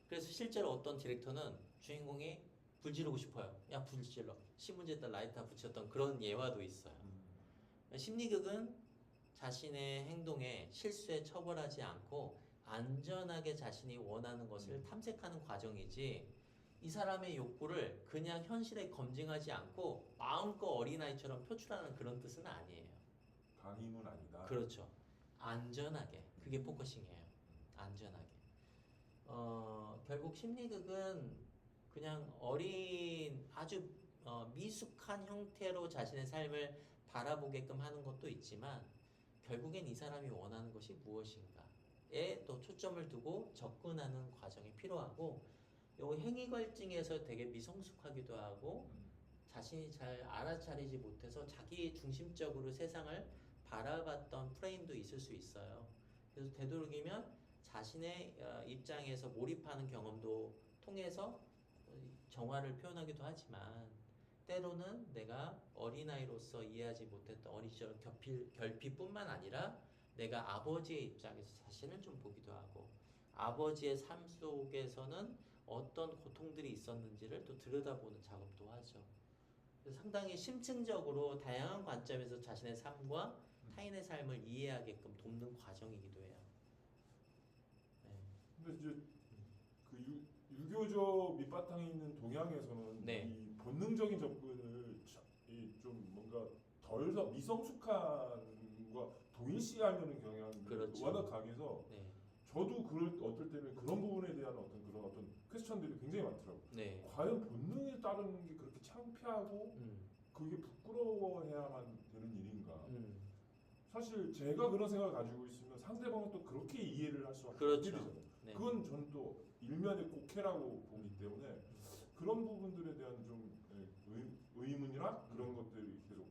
그래서 실제로 어떤 디렉터는 주인공이 불 지르고 싶어요. 야 불 질러. 신문지에다 라이터 붙였던 그런 예화도 있어요. 심리극은 자신의 행동에 실수에 처벌하지 않고 안전하게 자신이 원하는 것을 탐색하는 과정이지 이 사람의 욕구를 그냥 현실에 검증하지 않고 마음껏 어린아이처럼 표출하는 그런 뜻은 아니에요. 강임은 아니다. 그렇죠. 안전하게. 그게 포커싱이에요. 안전하게. 결국 심리극은 그냥 어린 아주 미숙한 형태로 자신의 삶을 바라보게끔 하는 것도 있지만 결국엔 이 사람이 원하는 것이 무엇인가에 또 초점을 두고 접근하는 과정이 필요하고 요 행위갈증에서 되게 미성숙하기도 하고 자신이 잘 알아차리지 못해서 자기 중심적으로 세상을 바라봤던 프레임도 있을 수 있어요. 그래서 되도록이면 자신의 입장에서 몰입하는 경험도 통해서 정화를 표현하기도 하지만 때로는 내가 어린아이로서 이해하지 못했던 어린 시절 결핍뿐만 아니라 내가 아버지의 입장에서 자신을 좀 보기도 하고 아버지의 삶 속에서는 어떤 고통들이 있었는지를 또 들여다보는 작업도 하죠. 그래서 상당히 심층적으로 다양한 관점에서 자신의 삶과 타인의 삶을 이해하게끔 돕는 과정이기도 해요. 네. 근데 이제 그 유교적 밑바탕에 있는 동양에서는 네. 이 본능적인 접근을 좀 뭔가 덜 미성숙한과 동일시하려는 경향이 그렇죠. 워낙 강해서 네. 저도 어떨 때는 그런 부분에 대한 어떤 퀘스천들이 굉장히 많더라고요. 네. 과연 본능에 따르는 게 그렇게 창피하고 그게 부끄러워해야만 되는 일인가? 사실 제가 그런 생각을 가지고 있으면 상대방은 또 그렇게 이해를 할 수밖에 그렇죠. 없게 되잖아요. 네. 그건 전 또 일면의 곡해라고 보기 때문에 그런 부분들에 대한 좀 의문이나 그런 것들이 계속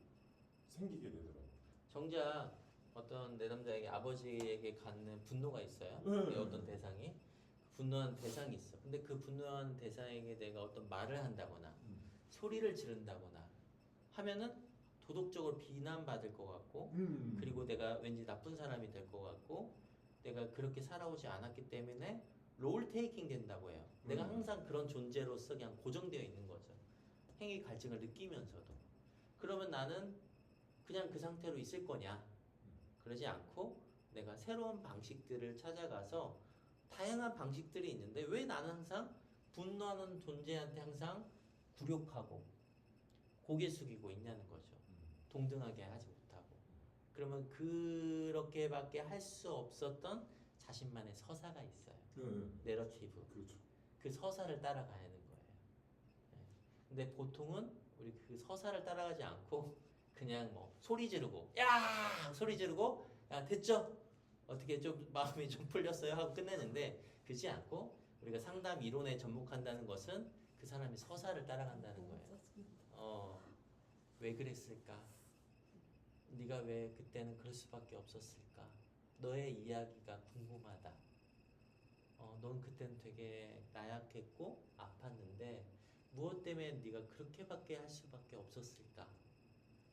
생기게 되더라고요. 정작 어떤 내담자에게 아버지에게 갖는 분노가 있어요. 네. 어떤 대상이 분노한 대상이 있어. 근데 그 분노한 대상에게 내가 어떤 말을 한다거나 소리를 지른다거나 하면은 도덕적으로 비난받을 것 같고 그리고 내가 왠지 나쁜 사람이 될 것 같고 내가 그렇게 살아오지 않았기 때문에 롤 테이킹 된다고 해요. 내가 항상 그런 존재로서 그냥 고정되어 있는 거죠. 행위 갈증을 느끼면서도. 그러면 나는 그냥 그 상태로 있을 거냐? 그러지 않고 내가 새로운 방식들을 찾아가서 다양한 방식들이 있는데 왜 나는 항상 분노하는 존재한테 항상 굴욕하고 고개 숙이고 있냐는 거죠. 동등하게 하지 못하고. 그러면 그렇게밖에 할 수 없었던 자신만의 서사가 있어요. 내러티브. 그렇죠. 그 서사를 따라가야 하는 거예요. 예. 근데 보통은 우리 그 서사를 따라가지 않고 그냥 뭐 소리 지르고 야 소리 지르고 야 됐죠? 어떻게 좀 마음이 좀 풀렸어요 하고 끝내는데 그렇지 않고 우리가 상담 이론에 접목한다는 것은 그 사람이 서사를 따라간다는 거예요. 왜 그랬을까? 네가 왜 그때는 그럴 수밖에 없었을까? 너의 이야기가 궁금하다. 넌 그때는 되게 나약했고 아팠는데 무엇 때문에 네가 그렇게밖에 할 수밖에 없었을까?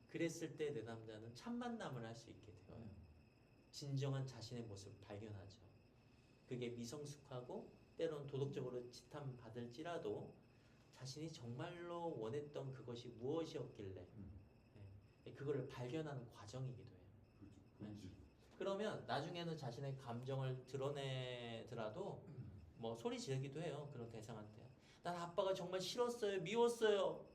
그랬을 때 내 남자는 참 만남을 할 수 있게 되어요. 진정한 자신의 모습을 발견하죠. 그게 미성숙하고 때론 도덕적으로 지탄받을지라도 자신이 정말로 원했던 그것이 무엇이었길래 그거를 발견하는 과정이기도 해요. 그렇죠. 그러면 나중에는 자신의 감정을 드러내더라도 뭐 소리 지르기도 해요. 그런 대상한테. 난 아빠가 정말 싫었어요. 미웠어요.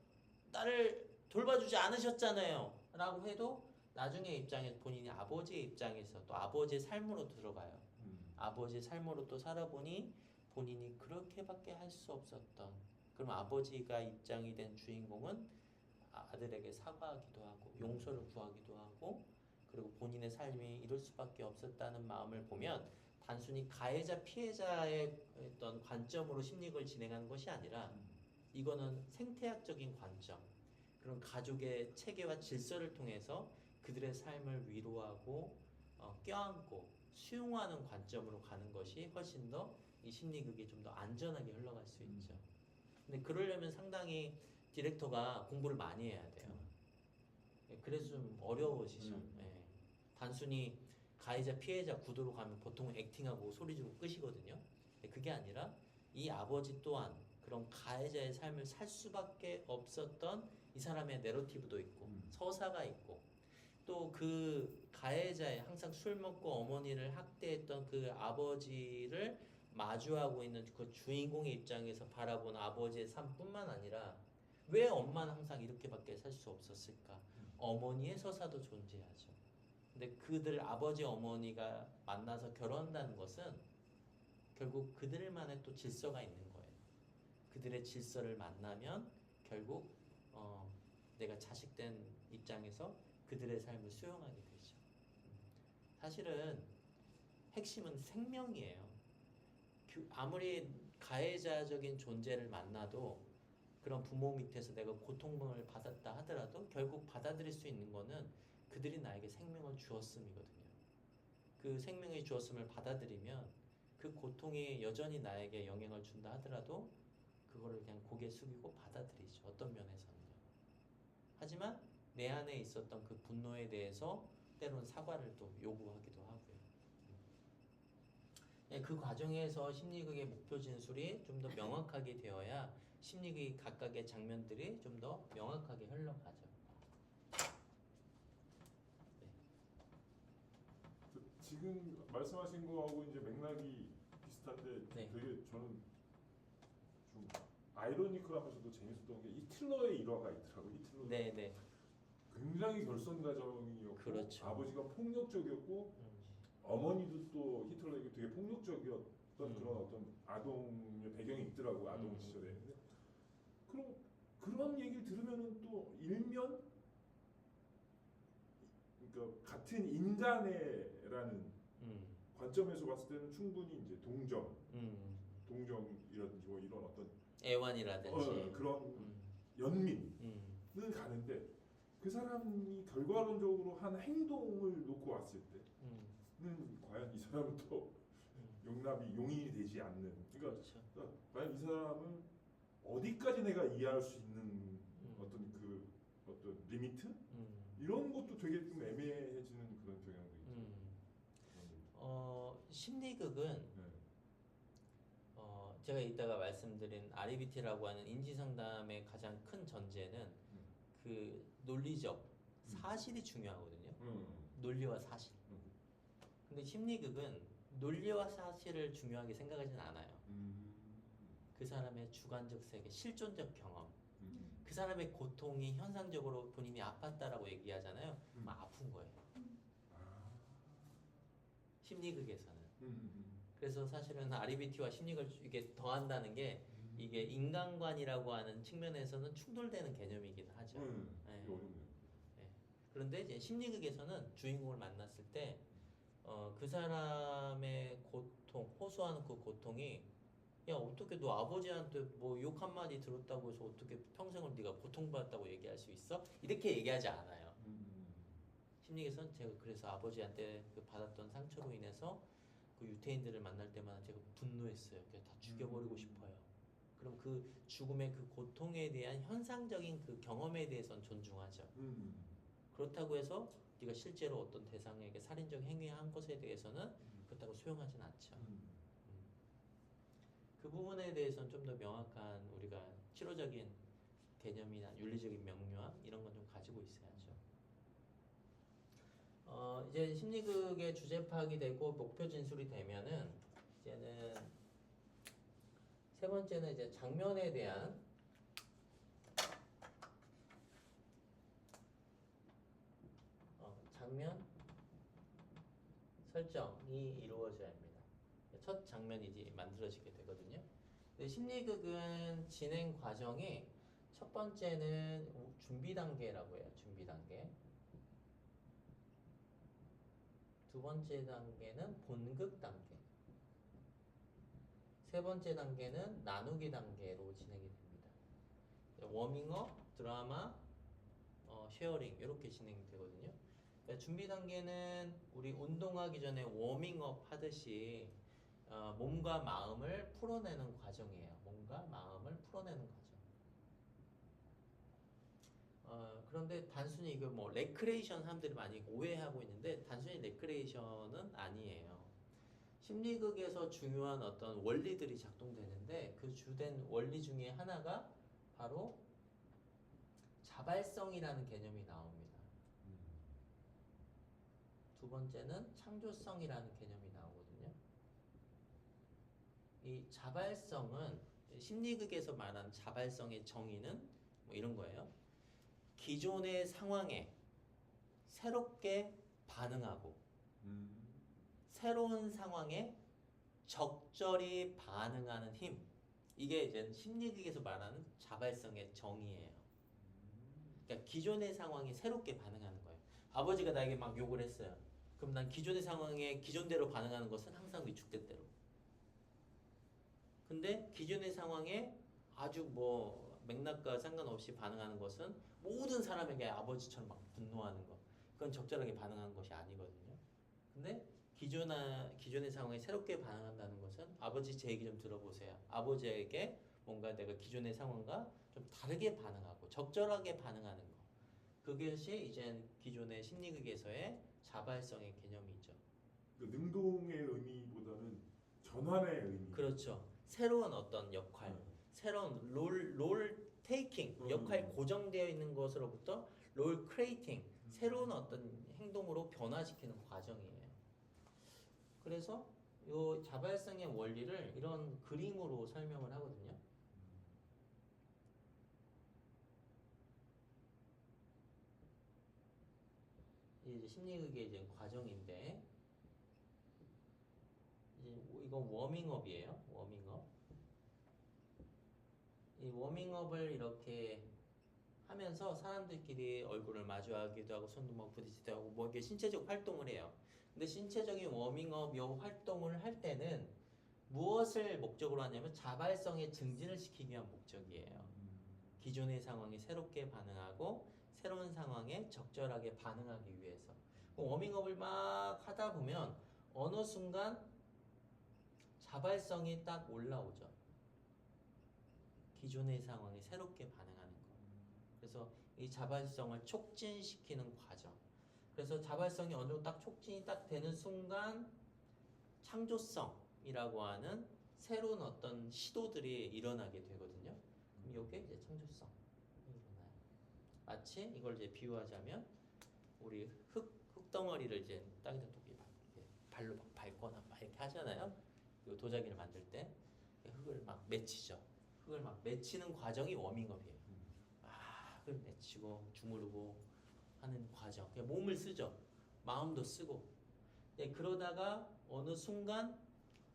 나를 돌봐주지 않으셨잖아요. 라고 해도 나중에 입장에서 본인이 아버지의 입장에서 또 아버지의 삶으로 들어가요. 아버지의 삶으로 또 살아보니 본인이 그렇게밖에 할 수 없었던 그럼 아버지가 입장이 된 주인공은 아들에게 사과하기도 하고 용서를 구하기도 하고 그리고 본인의 삶이 이럴 수밖에 없었다는 마음을 보면 단순히 가해자 피해자의 어떤 관점으로 심리학을 진행하는 것이 아니라 이거는 생태학적인 관점 그런 가족의 체계와 질서를 통해서 그들의 삶을 위로하고 껴안고 수용하는 관점으로 가는 것이 훨씬 더 이 심리극이 좀 더 안전하게 흘러갈 수 있죠. 근데 그러려면 상당히 디렉터가 공부를 많이 해야 돼요. 그래서 좀 어려워지죠. 예. 단순히 가해자 피해자 구도로 가면 보통 액팅하고 소리 지르고 끝이거든요. 그게 아니라 이 아버지 또한 그런 가해자의 삶을 살 수밖에 없었던 이 사람의 내러티브도 있고 서사가 있고 또 그 가해자의 항상 술 먹고 어머니를 학대했던 그 아버지를 마주하고 있는 그 주인공의 입장에서 바라본 아버지의 삶뿐만 아니라 왜 엄마는 항상 이렇게밖에 살 수 없었을까? 어머니의 서사도 존재하죠. 근데 그들 아버지 어머니가 만나서 결혼한다는 것은 결국 그들만의 또 질서가 있는 거예요. 그들의 질서를 만나면 결국 내가 자식된 입장에서 그들의 삶을 수용하게 되죠. 사실은 핵심은 생명이에요. 아무리 가해자적인 존재를 만나도 그런 부모 밑에서 내가 고통을 받았다 하더라도 결국 받아들일 수 있는 거는 그들이 나에게 생명을 주었음이거든요. 그 생명이 주었음을 받아들이면 그 고통이 여전히 나에게 영향을 준다 하더라도 그거를 그냥 고개 숙이고 받아들이죠. 어떤 면에서는요. 하지만 내 안에 있었던 그 분노에 대해서 때로는 사과를 또 요구하기도 하고요. 그 과정에서 심리극의 목표 진술이 좀 더 명확하게 되어야 심리극의 각각의 장면들이 좀 더 명확하게 흘러가죠. 지금 말씀하신 거하고 이제 맥락이 비슷한데 네. 되게 저는 좀 아이러니컬하면서도 재밌었던 게 히틀러의 일화가 있더라고요. 히틀러. 네네. 굉장히 결선가정이었고 그렇죠. 아버지가 폭력적이었고 어머니도 또 히틀러에게 되게 폭력적이었던 그런 어떤 아동의 배경이 있더라고 아동 시절에. 근데 그럼 그런 얘기를 들으면은 또 일면 그러니까 같은 인간애라는 관점에서 봤을 때는 충분히 이제 동정이라든지 뭐 이런 어떤 애완이라든지 그런 연민은 가는데 그 사람이 결과론적으로 한 행동을 놓고 왔을 때는 과연 이 사람은 또 용납이 용인이 되지 않는 그러니까 과연 이 사람을 어디까지 내가 이해할 수 있는 어떤 그 어떤 리미트 이런 것도 되게 좀 애매해지는 그런 경향도 있죠. 심리극은 제가 이따가 말씀드린 REBT라고 하는 인지상담의 가장 큰 전제는 그 논리적 사실이 중요하거든요. 논리와 사실. 근데 심리극은 논리와 사실을 중요하게 생각하지는 않아요. 그 사람의 주관적 세계, 실존적 경험, 그 사람의 고통이 현상적으로 본인이 아팠다라고 얘기하잖아요. 그럼 아픈 거예요. 아. 심리극에서는. 그래서 사실은 아리비티와 심리극을 이게 더한다는 게 이게 인간관이라고 하는 측면에서는 충돌되는 개념이긴 하죠. 네. 이게 어렵네요. 네. 그런데 이제 심리극에서는 주인공을 만났을 때 그 사람의 고통, 호소하는 그 고통이 야 어떻게 너 아버지한테 뭐 욕 한마디 들었다고 해서 어떻게 평생을 네가 고통받았다고 얘기할 수 있어? 이렇게 얘기하지 않아요. 심리에서는 제가 그래서 아버지한테 그 받았던 상처로 인해서 그 유태인들을 만날 때마다 제가 분노했어요. 그래서 다 죽여버리고 싶어요. 그럼 그 죽음의 그 고통에 대한 현상적인 그 경험에 대해서는 존중하죠. 그렇다고 해서 네가 실제로 어떤 대상에게 살인적 행위한 것에 대해서는 그렇다고 수용하진 않죠. 그 부분에 대해서는 좀 더 명확한 우리가 치료적인 개념이나 윤리적인 명료함 이런 건 좀 가지고 있어야죠. 이제 심리극의 주제 파악이 되고 목표 진술이 되면은 이제는 세 번째는 이제 장면에 대한 장면 설정이 이루어져야 합니다. 첫 장면이 이제 만들어지게 되거든요. 근데 심리극은 진행 과정이 첫 번째는 준비 단계라고 해요. 준비 단계. 두 번째 단계는 본극 단계. 세 번째 단계는 나누기 단계로 진행이 됩니다. 워밍업, 드라마, 쉐어링 이렇게 진행되거든요. 준비 단계는 우리 운동하기 전에 워밍업 하듯이 몸과 마음을 풀어내는 과정이에요. 몸과 마음을 풀어내는 과정. 그런데 단순히 이거 뭐 레크레이션 사람들이 많이 오해하고 있는데 단순히 레크레이션은 아니에요. 심리극에서 중요한 어떤 원리들이 작동되는데 그 주된 원리 중에 하나가 바로 자발성이라는 개념이 나옵니다. 두 번째는 창조성이라는 개념이 나오거든요. 이 자발성은 심리극에서 말하는 자발성의 정의는 뭐 이런 거예요. 기존의 상황에 새롭게 반응하고 새로운 상황에 적절히 반응하는 힘. 이게 이제 심리극에서 말하는 자발성의 정의예요. 그러니까 기존의 상황에 새롭게 반응하는 거예요. 아버지가 나에게 막 욕을 했어요. 그럼 난 기존의 상황에 기존대로 반응하는 것은 항상 위축된 대로. 근데 기존의 상황에 아주 뭐 맥락과 상관없이 반응하는 것은 모든 사람에게 아버지처럼 막 분노하는 것. 그건 적절하게 반응하는 것이 아니거든요. 근데 기존의 상황에 새롭게 반응한다는 것은 아버지 제 얘기 좀 들어보세요. 아버지에게 뭔가 내가 기존의 상황과 좀 다르게 반응하고 적절하게 반응하는 것. 그것이 이제 기존의 심리극에서의 자발성의 개념이죠. 그 능동의 의미보다는 전환의 의미. 그렇죠. 새로운 어떤 역할, 새로운 롤 테이킹, 역할 고정되어 있는 것으로부터 롤 크리에이팅, 새로운 어떤 행동으로 변화시키는 과정이에요. 그래서 이 자발성의 원리를 이런 그림으로 설명을 하거든요. 이제 심리극의 이제 과정인데 이제 이건 워밍업이에요. 워밍업. 이 워밍업을 이렇게 하면서 사람들끼리 얼굴을 마주하기도 하고 손도 막 부딪히기도 하고 뭐 이렇게 신체적 활동을 해요. 근데 신체적인 워밍업 요 활동을 할 때는 무엇을 목적으로 하냐면 자발성의 증진을 시키기 위한 목적이에요. 기존의 상황에 새롭게 반응하고 새로운 상황에 적절하게 반응하기 위해서. 워밍업을 막 하다 보면 어느 순간 자발성이 딱 올라오죠. 기존의 상황에 새롭게 반응하는 거. 그래서 이 자발성을 촉진시키는 과정. 그래서 자발성이 어느 정도 딱 촉진이 딱 되는 순간 창조성이라고 하는 새로운 어떤 시도들이 일어나게 되거든요. 그럼 이게 이제 창조성이 일어나요. 마치 이걸 이제 비유하자면 우리 흙덩어리를 이제 땅에다 이렇게 발로 막 밟거나 막 이렇게 하잖아요. 그 도자기를 만들 때 흙을 막 맺히죠. 흙을 막 맺히는 과정이 워밍업이에요. 흙을 맺히고 주무르고 하는 과정. 그냥 몸을 쓰죠. 마음도 쓰고. 그러다가 어느 순간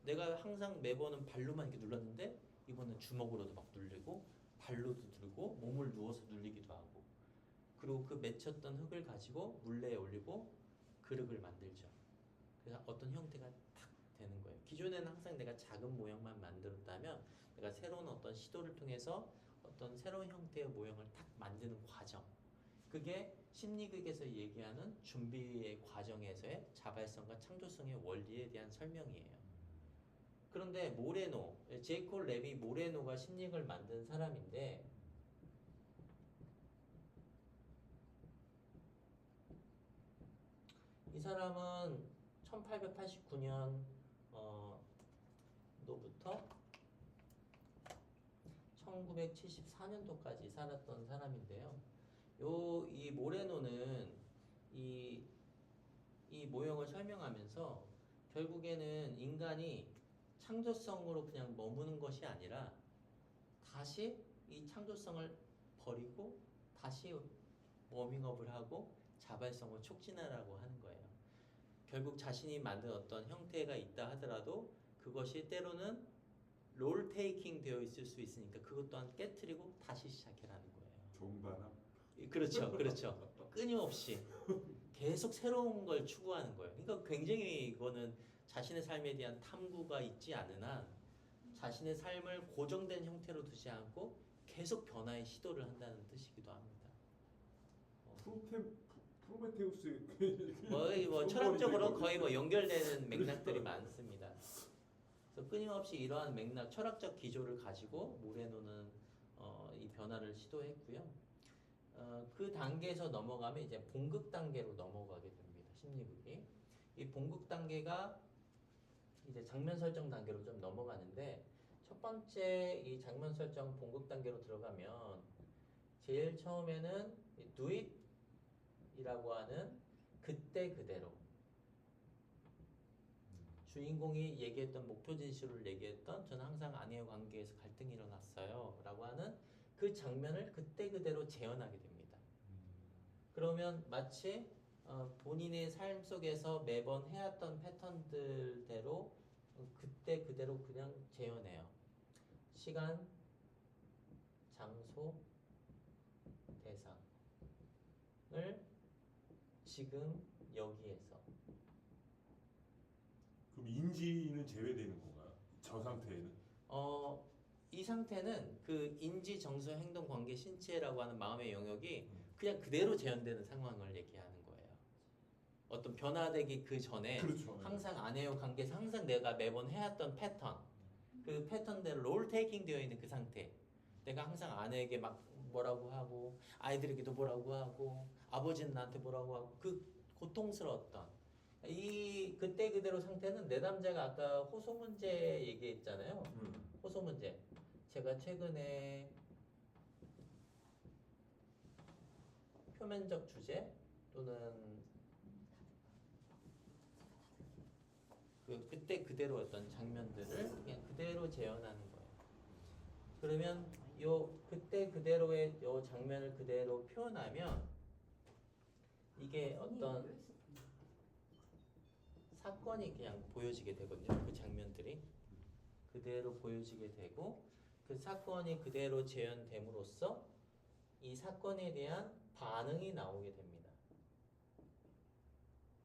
내가 항상 매번은 발로만 이렇게 눌렀는데 이번엔 주먹으로도 막 눌리고 발로도 들고 몸을 누워서 눌리기도 하고 그리고 그 맺혔던 흙을 가지고 물레에 올리고 그릇을 만들죠. 그래서 어떤 형태가 탁 되는 거예요. 기존에는 항상 내가 작은 모형만 만들었다면 내가 새로운 어떤 시도를 통해서 어떤 새로운 형태의 모형을 탁 만드는 과정. 그게 심리극에서 얘기하는 준비의 과정에서의 자발성과 창조성의 원리에 대한 설명이에요. 그런데 모레노, 제이콜 레비 모레노가 심리극을 만든 사람인데 이 사람은 1889년 도부터 1974년도까지 살았던 사람인데요. 이 모레노는 이 모형을 설명하면서 결국에는 인간이 창조성으로 그냥 머무는 것이 아니라 다시 이 창조성을 버리고 다시 워밍업을 하고 자발성을 촉진하라고 하는 거예요. 결국 자신이 만든 어떤 형태가 있다 하더라도 그것이 때로는 롤 테이킹 되어 있을 수 있으니까 그것 또한 깨트리고 다시 시작해라는 거예요. 종반함. 그렇죠, 그렇죠. 끊임없이 계속 새로운 걸 추구하는 거예요. 그러니까 굉장히 이거는 자신의 삶에 대한 탐구가 있지 않은 한 자신의 삶을 고정된 형태로 두지 않고 계속 변화의 시도를 한다는 뜻이기도 합니다. 프로메테우스의 뭐 철학적으로 거의 뭐 연결되는 맥락들이 많습니다. 그래서 끊임없이 이러한 맥락, 철학적 기조를 가지고 모레노는 이 변화를 시도했고요. 그 단계에서 넘어가면 이제 봉극 단계로 넘어가게 됩니다. 심리극이. 이 봉극 단계가 이제 장면 설정 단계로 좀 넘어가는데 첫 번째 이 장면 설정 봉극 단계로 들어가면 제일 처음에는 이 do it 이라고 하는 그때 그대로 주인공이 얘기했던 목표 진실을 얘기했던 저는 항상 아내의 관계에서 갈등이 일어났어요 라고 하는 그 장면을 그때 그대로 재현하게 됩니다. 그러면 마치 본인의 삶 속에서 매번 해왔던 패턴들대로 그때 그대로 그냥 재현해요. 시간, 장소, 대상을 지금 여기에서. 그럼 인지는 제외되는 건가요? 저 상태에는? 이 상태는 그 인지, 정서, 행동, 관계, 신체라고 하는 마음의 영역이 그냥 그대로 재현되는 상황을 얘기하는 거예요. 어떤 변화되기 그 전에 그렇죠. 항상 아내와 관계에서 항상 내가 매번 해왔던 패턴, 그 패턴대로 롤 테이킹 되어 있는 그 상태. 내가 항상 아내에게 막 뭐라고 하고 아이들에게도 뭐라고 하고 아버지는 나한테 뭐라고 하고 그 고통스러웠던 이 그때 그대로 상태는 내담자가 아까 호소 문제 얘기했잖아요. 호소 문제. 제가 최근에 표면적 주제 또는 그때 그대로 어떤 장면들을 그냥 그대로 재현하는 거예요. 그러면 요 그때 그대로의 요 장면을 그대로 표현하면 이게 어떤 사건이 그냥 보여지게 되거든요. 그 장면들이 그대로 보여지게 되고 그 사건이 그대로 재현됨으로써 이 사건에 대한 반응이 나오게 됩니다.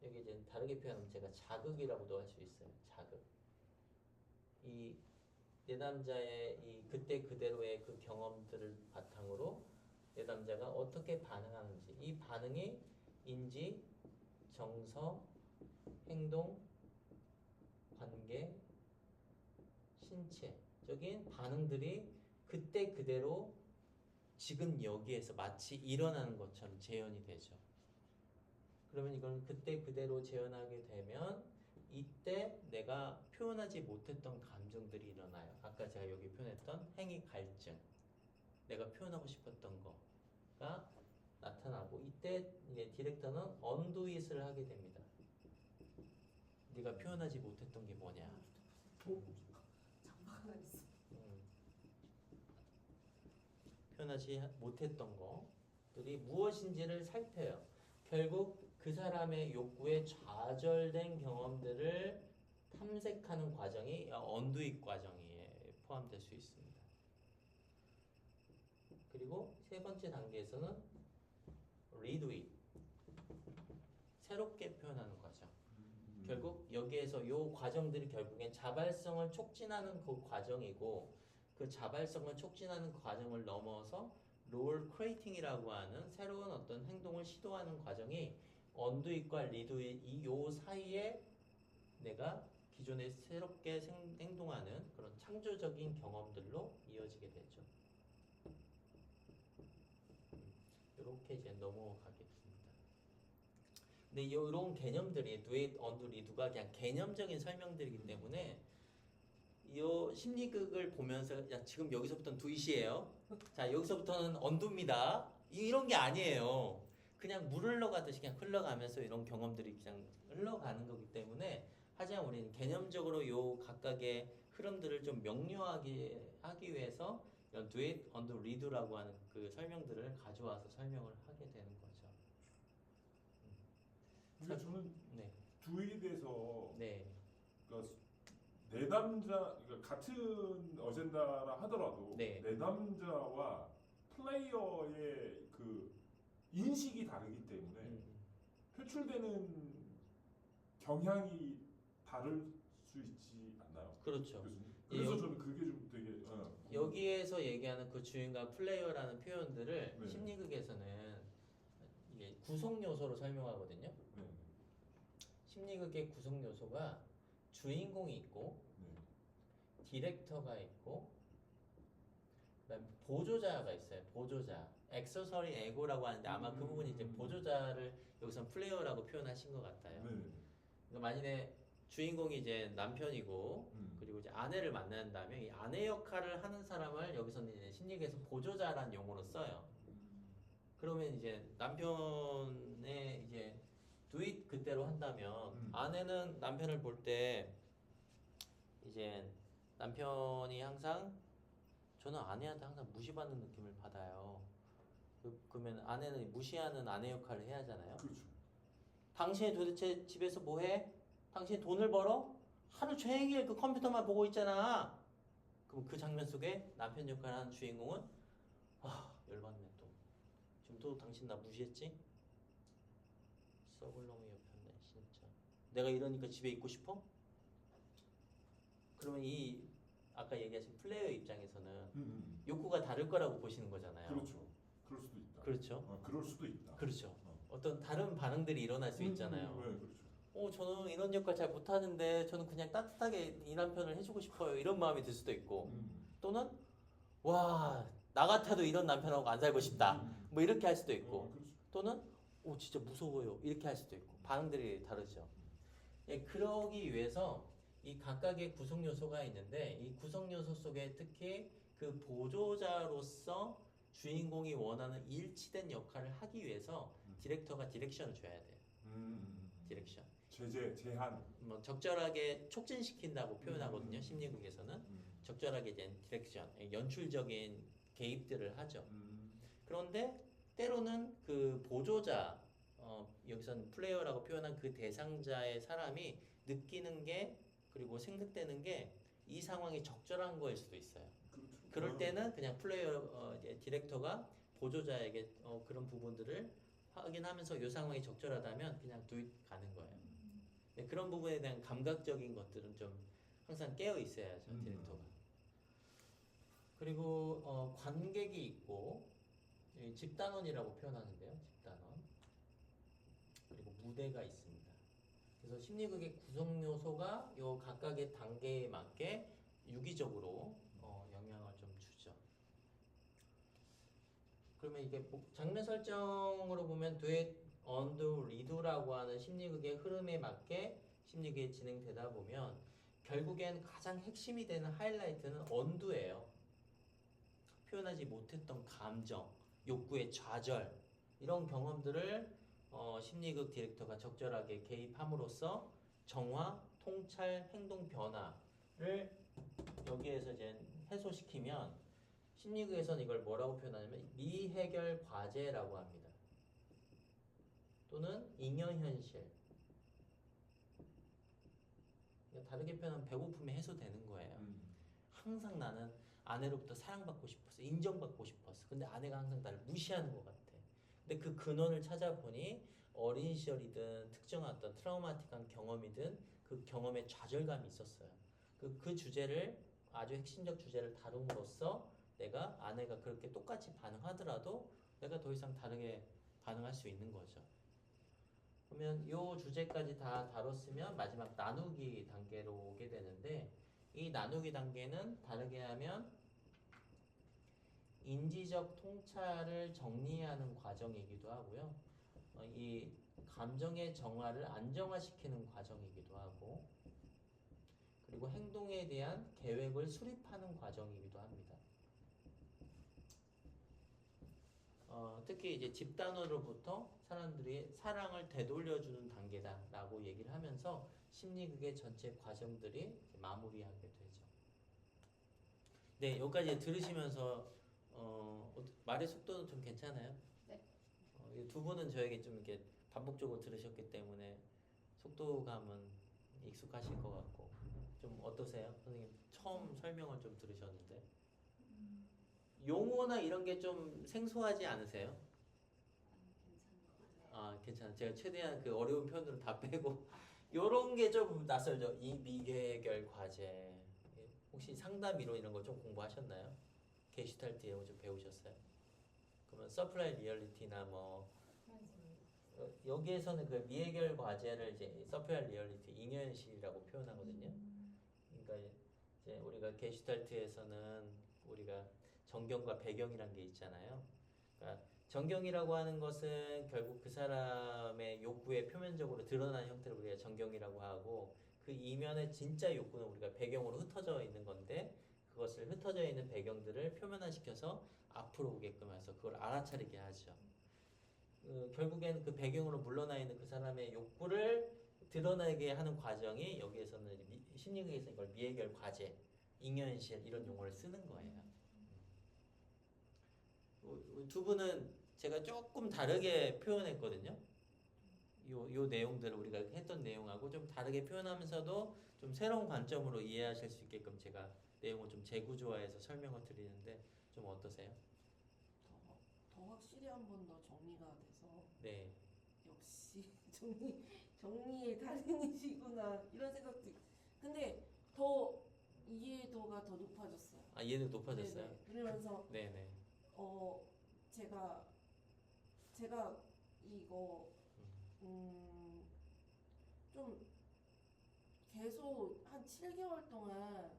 여기 이제 다르게 표현하면 제가 자극이라고도 할 수 있어요. 자극. 이 내담자의 이 그때 그대로의 그 경험들을 바탕으로 내담자가 어떻게 반응하는지 이 반응이 인지, 정서, 행동, 관계, 신체적인 반응들이 그때 그대로 지금 여기에서 마치 일어나는 것처럼 재현이 되죠. 그러면 이건 그때 그대로 재현하게 되면 이때 내가 표현하지 못했던 감정들이 일어나요. 아까 제가 여기 표현했던 행위 갈증, 내가 표현하고 싶었던 거가 나타나고 이때 이제 디렉터는 언두잇을 하게 됩니다. 네가 표현하지 못했던 게 뭐냐. 장막 하나 있어. 표현하지 못했던 것들이 무엇인지를 살펴요. 결국 그 사람의 욕구에 좌절된 경험들을 탐색하는 과정이 언두익 과정에 포함될 수 있습니다. 그리고 세 번째 단계에서는 리드잇, 새롭게 표현하는 과정. 결국 여기에서 이 과정들이 결국엔 자발성을 촉진하는 그 과정이고, 그 자발성을 촉진하는 그 과정을 넘어서 롤 크리에이팅이라고 하는 새로운 어떤 행동을 시도하는 과정이 언두잇과 리드잇 이 사이에 내가 기존에 새롭게 행동하는 그런 창조적인 경험들로 이어지게 되죠. 이렇게 이제 넘어가겠습니다. 근데 이런 개념들이 do, undo, redo가 그냥 개념적인 설명들이기 때문에 이 심리극을 보면서 야 지금 여기서부터는 do이시에요. 자 여기서부터는 undo입니다. 이런 게 아니에요. 그냥 물 흘러가듯이 그냥 흘러가면서 이런 경험들이 그냥 흘러가는 거기 때문에 하지만 우리는 개념적으로 요 각각의 흐름들을 좀 명료하게 하기 위해서 이런 do it, undo, redo라고 하는 그 설명들을 가져와서 설명을 하게 되는 거죠. 근데 저는 네. 두에 대해서 네. 그러니까 내담자 그러니까 같은 어젠다라 하더라도 네. 내담자와 플레이어의 그 인식이 다르기 때문에 표출되는 경향이 다를 수 있지 않나요? 그렇죠. 교수님? 예, 그래서 저는 그게 좀 되게 여기에서 얘기하는 그 주인과 플레이어라는 표현들을 네. 심리극에서는 이게 구성 요소로 설명하거든요. 네. 심리극의 구성 요소가 주인공이 있고 네. 디렉터가 있고 그다음에 보조자가 있어요. 보조자. 액세서리 에고라고 하는데 아마 그 부분이 이제 보조자를 여기서 플레이어라고 표현하신 것 같아요. 네. 그러니까 만일에 주인공이 이제 남편이고 그리고 이제 아내를 만난다면 이 아내 역할을 하는 사람을 여기서는 이제 심리학에서 보조자라는 용어로 써요. 그러면 이제 남편의 이제 do it 그대로 한다면 아내는 남편을 볼 때 이제 남편이 항상 저는 아내한테 항상 무시받는 느낌을 받아요. 그러면 아내는 무시하는 아내 역할을 해야 하잖아요. 그렇죠. 당신이 도대체 집에서 뭐 해? 당신이 돈을 벌어? 하루 종일 그 컴퓨터만 보고 있잖아. 그럼 그 장면 속에 남편 역할을 하는 주인공은 열받네 또. 지금 또 당신 나 무시했지? 썩을 놈의 옆였네 진짜. 내가 이러니까 집에 있고 싶어? 그러면 이 아까 얘기하신 플레이어 입장에서는 욕구가 다를 거라고 보시는 거잖아요. 그렇죠. 그럴 수도 있다. 그렇죠. 그럴 수도 있다. 그렇죠. 어떤 다른 반응들이 일어날 수 있잖아요. 네, 그렇죠. 저는 이런 역할 잘 못하는데 저는 그냥 따뜻하게 이 남편을 해주고 싶어요. 이런 마음이 들 수도 있고 또는 와, 나 같아도 이런 남편하고 안 살고 싶다. 뭐 이렇게 할 수도 있고 그렇죠. 또는 진짜 무서워요. 이렇게 할 수도 있고 반응들이 다르죠. 예, 그러기 위해서 이 각각의 구성 요소가 있는데 이 구성 요소 속에 특히 그 보조자로서 주인공이 원하는 일치된 역할을 하기 위해서 디렉터가 디렉션을 줘야 돼요. 디렉션. 제한. 뭐 적절하게 촉진시킨다고 표현하거든요. 심리극에서는 적절하게 된 디렉션, 연출적인 개입들을 하죠. 그런데 때로는 그 보조자, 여기서는 플레이어라고 표현한 그 대상자의 사람이 느끼는 게 그리고 생각되는 게 이 상황이 적절한 거일 수도 있어요. 그렇죠. 그럴 때는 그냥 플레이어 디렉터가 보조자에게 그런 부분들을 확인하면서 이 상황이 적절하다면 그냥 do 가는 거예요. 네, 그런 부분에 대한 감각적인 것들은 좀 항상 깨어 있어야죠 디렉터가. 그리고 관객이 있고 집단원이라고 표현하는데요. 집단원. 그리고 무대가 있습니다. 그래서 심리극의 구성 요소가 요 각각의 단계에 맞게 유기적으로 영향을 좀 주죠. 그러면 이게 장르 설정으로 보면 do it, undo, redo라고 하는 심리극의 흐름에 맞게 심리극이 진행되다 보면 결국엔 가장 핵심이 되는 하이라이트는 undo예요. 표현하지 못했던 감정, 욕구의 좌절 이런 경험들을 심리극 디렉터가 적절하게 개입함으로써 정화, 통찰, 행동 변화를 여기에서 이제 해소시키면 심리학에서는 이걸 뭐라고 표현하냐면 미해결 과제라고 합니다. 또는 잉여 현실. 다르게 표현하면 배고픔이 해소되는 거예요. 항상 나는 아내로부터 사랑받고 싶었어. 인정받고 싶었어. 근데 아내가 항상 나를 무시하는 것 같아. 근데 그 근원을 찾아보니 어린 시절이든 특정한 어떤 트라우마틱한 경험이든 그 경험에 좌절감이 있었어요. 그 주제를 아주 핵심적 주제를 다룸으로써 내가 아내가 그렇게 똑같이 반응하더라도 내가 더 이상 다르게 반응할 수 있는 거죠. 그러면 이 주제까지 다 다뤘으면 마지막 나누기 단계로 오게 되는데 이 나누기 단계는 다르게 하면 인지적 통찰을 정리하는 과정이기도 하고요. 이 감정의 정화를 안정화시키는 과정이기도 하고 그리고 행동에 대한 계획을 수립하는 과정이기도 합니다. 특히 이제 집단으로부터 사람들이 사랑을 되돌려주는 단계다라고 얘기를 하면서 심리극의 전체 과정들이 마무리하게 되죠. 네, 여기까지 들으시면서 말의 속도는 좀 괜찮아요? 네. 이두 분은 저에게 좀 이렇게 반복적으로 들으셨기 때문에 속도감은 익숙하실 것 같고 좀 어떠세요? 선생님 처음 설명을 좀 들으셨는데 용어나 이런 게 좀 생소하지 않으세요? 괜찮은 것 같아요. 아, 괜찮아요. 제가 최대한 그 어려운 표현들은 다 빼고 요런 게 좀 낯설죠. 이 미해결 과제. 혹시 상담 이론 이런 거 좀 공부하셨나요? 게슈탈트에 좀 배우셨어요? 그러면 서프라이 리얼리티나 뭐 여기에서는 그 미해결 과제를 이제 서프라이 리얼리티 잉여현실이라고 표현하거든요. 그러니까 이제 우리가 게슈탈트에서는 우리가 정경과 배경이란 게 있잖아요. 그러니까 정경이라고 하는 것은 결국 그 사람의 욕구의 표면적으로 드러나는 형태를 우리가 정경이라고 하고 그 이면의 진짜 욕구는 우리가 배경으로 흩어져 있는 건데 그것을 흩어져 있는 배경들을 표면화시켜서 앞으로 오게끔 해서 그걸 알아차리게 하죠. 결국엔 그 배경으로 물러나 있는 그 사람의 욕구를 드러나게 하는 과정이 여기에서는 심리학에서 이걸 미해결 과제, 잉여현실 이런 용어를 쓰는 거예요. 두 분은 제가 조금 다르게 표현했거든요. 요 내용들을 우리가 했던 내용하고 좀 다르게 표현하면서도 좀 새로운 관점으로 이해하실 수 있게끔 제가 내용을 좀 재구조화해서 설명을 드리는데 좀 어떠세요? 더 확실히 한 번 더 정리가 돼서 네. 역시 정리의 달인이시구나 이런 생각도 근데 더 이해도가 더 높아졌어요. 아, 이해도 높아졌어요? 네네. 그러면서 네네. 제가 이거 좀 계속 한 7개월 동안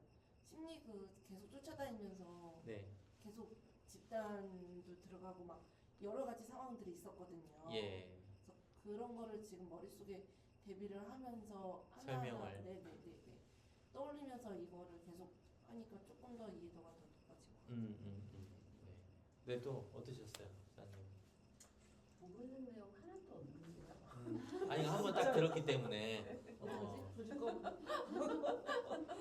심리 계속 쫓아다니면서 네. 계속 집단도 들어가고 막 여러 가지 상황들이 있었거든요. 예. 그래서 그런 거를 지금 머릿속에 대비를 하면서 설명을. 네네네네 떠올리면서 이거를 계속 하니까 조금 더 이해도가 더 높아진 것 같아요. 네. 네, 또 어떠셨어요, 사님? 모르는 내용 하나도 없는데요. 아니 한번 딱 들었기 때문에 어떡하지? 조질 거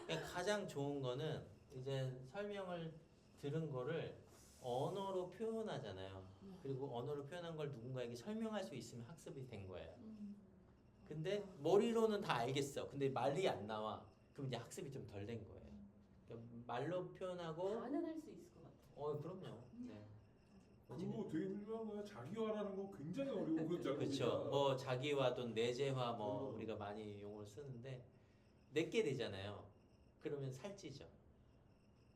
그냥 가장 좋은 거는 이제 설명을 들은 거를 언어로 표현하잖아요. 그리고 언어로 표현한 걸 누군가에게 설명할 수 있으면 학습이 된 거예요. 근데 머리로는 다 알겠어. 근데 말이 안 나와. 그럼 이제 학습이 좀 덜 된 거예요. 그러니까 말로 표현하고 다는 할 수 있을 것 같아요. 그럼요. 네. 그거 되게 훌륭한 거야. 자기화라는 거 굉장히 어려운 거잖아요. 그렇죠. 뭐 자기화 또는 내재화 뭐 음. 우리가 많이 용어를 쓰는데 내게 되잖아요. 그러면 살찌죠.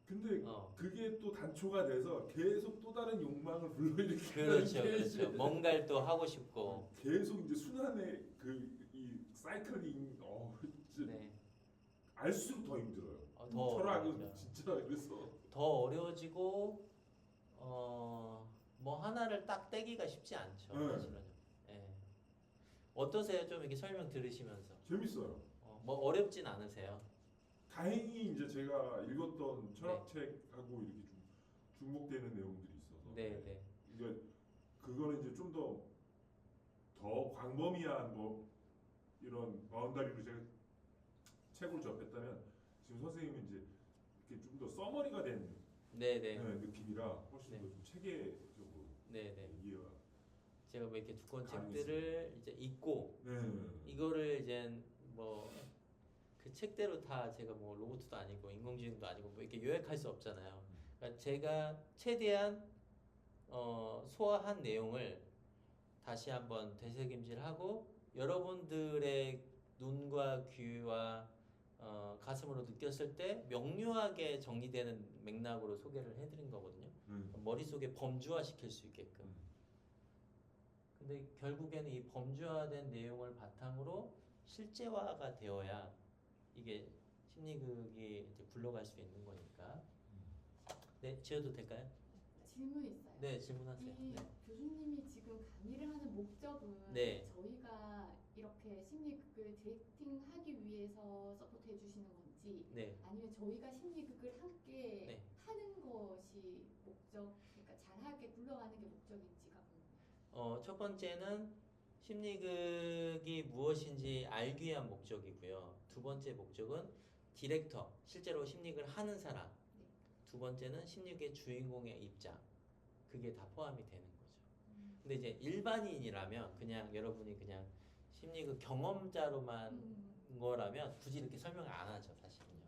근데 어. 그게 또 단초가 돼서 계속 또 다른 욕망을 불러일으키는 그렇죠, 게 그렇죠. 뭔가를 또 하고 싶고. 계속 이제 순환의 이 사이클링 진짜 네. 알수록 더 힘들어요. 더 철학은 어려워져요. 진짜 그래서 더 어려워지고 뭐 하나를 딱 떼기가 쉽지 않죠. 네. 사실은요. 예. 어떠세요? 좀 이렇게 설명 들으시면서 재밌어요. 뭐 어렵진 않으세요? 다행히 이제 제가 읽었던 철학책하고 이렇게 좀 중복되는 내용들이 있어서 네, 네. 이게 그거는 이제 좀 더 광범위한 뭐 이런 바운다리로 제가 책을 접했다면 지금 선생님은 이제 이렇게 좀 더 써머리가 된 네네. 느낌이라 훨씬 네. 더 좀 체계적으로 네네. 이해가. 제가 뭐 이렇게 두꺼운 가능했습니다. 책들을 이제 읽고 네. 이거를 이제 뭐 그 책대로 다 제가 뭐 로봇도 아니고 인공지능도 아니고 뭐 이렇게 요약할 수 없잖아요. 그러니까 제가 최대한 소화한 내용을 다시 한번 되새김질하고 여러분들의 눈과 귀와 가슴으로 느꼈을 때 명료하게 정리되는 맥락으로 소개를 해드린 거거든요. 머릿속에 범주화 시킬 수 있게끔. 근데 결국에는 이 범주화된 내용을 바탕으로 실제화가 되어야 이게 심리극이 이제 굴러갈 수 있는 거니까. 네, 지어도 될까요? 질문 있어요. 네, 질문하세요. 이 네. 교수님이 지금 강의를 하는 목적은 네. 저희가 이렇게 심리극을 디렉팅하기 위해서 서포트해 주시는 건지 네. 아니면 저희가 심리극을 함께 네. 하는 것이 목적, 그러니까 잘하게 굴러가는 게 목적인지가 궁금해요. 첫 번째는 심리극이 무엇인지 알기 위한 목적이고요. 두 번째 목적은 디렉터, 실제로 심리극을 하는 사람. 네. 두 번째는 심리극의 주인공의 입장. 그게 다 포함이 되는 거죠. 근데 이제 일반인이라면 그냥 여러분이 그냥 심리극 경험자로만 거라면 굳이 이렇게 설명을 안 하죠, 사실은요.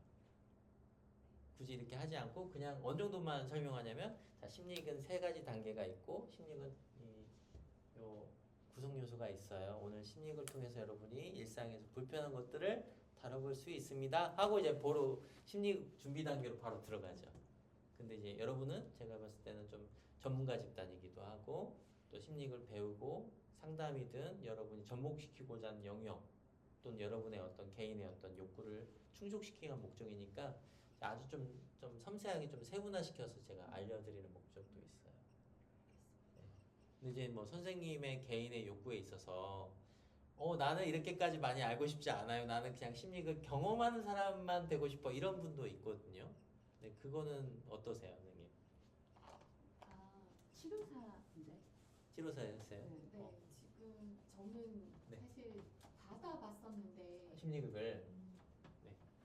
굳이 이렇게 하지 않고 그냥 어느 정도만 설명하냐면 자, 심리극은 세 가지 단계가 있고 심리극은 요 구성 요소가 있어요. 오늘 심리극을 통해서 여러분이 일상에서 불편한 것들을 다뤄볼 수 있습니다. 하고 이제 바로 심리극 준비 단계로 바로 들어가죠. 근데 이제 여러분은 제가 봤을 때는 좀 전문가 집단이기도 하고 또 심리극을 배우고 상담이든 여러분이 접목시키고자 하는 영역 또는 여러분의 어떤 개인의 어떤 욕구를 충족시키기 위한 목적이니까 아주 좀 섬세하게 좀 세분화시켜서 제가 알려드리는 목적도 있어요. 근데 이제 뭐 선생님의 개인의 욕구에 있어서 나는 이렇게까지 많이 알고 싶지 않아요. 나는 그냥 심리극 경험하는 사람만 되고 싶어. 이런 분도 있거든요. 네, 그거는 어떠세요, 선생님? 치료사인데. 치료사였어요? 네. 네, 지금 저는 네. 사실 받아봤었는데 심리극을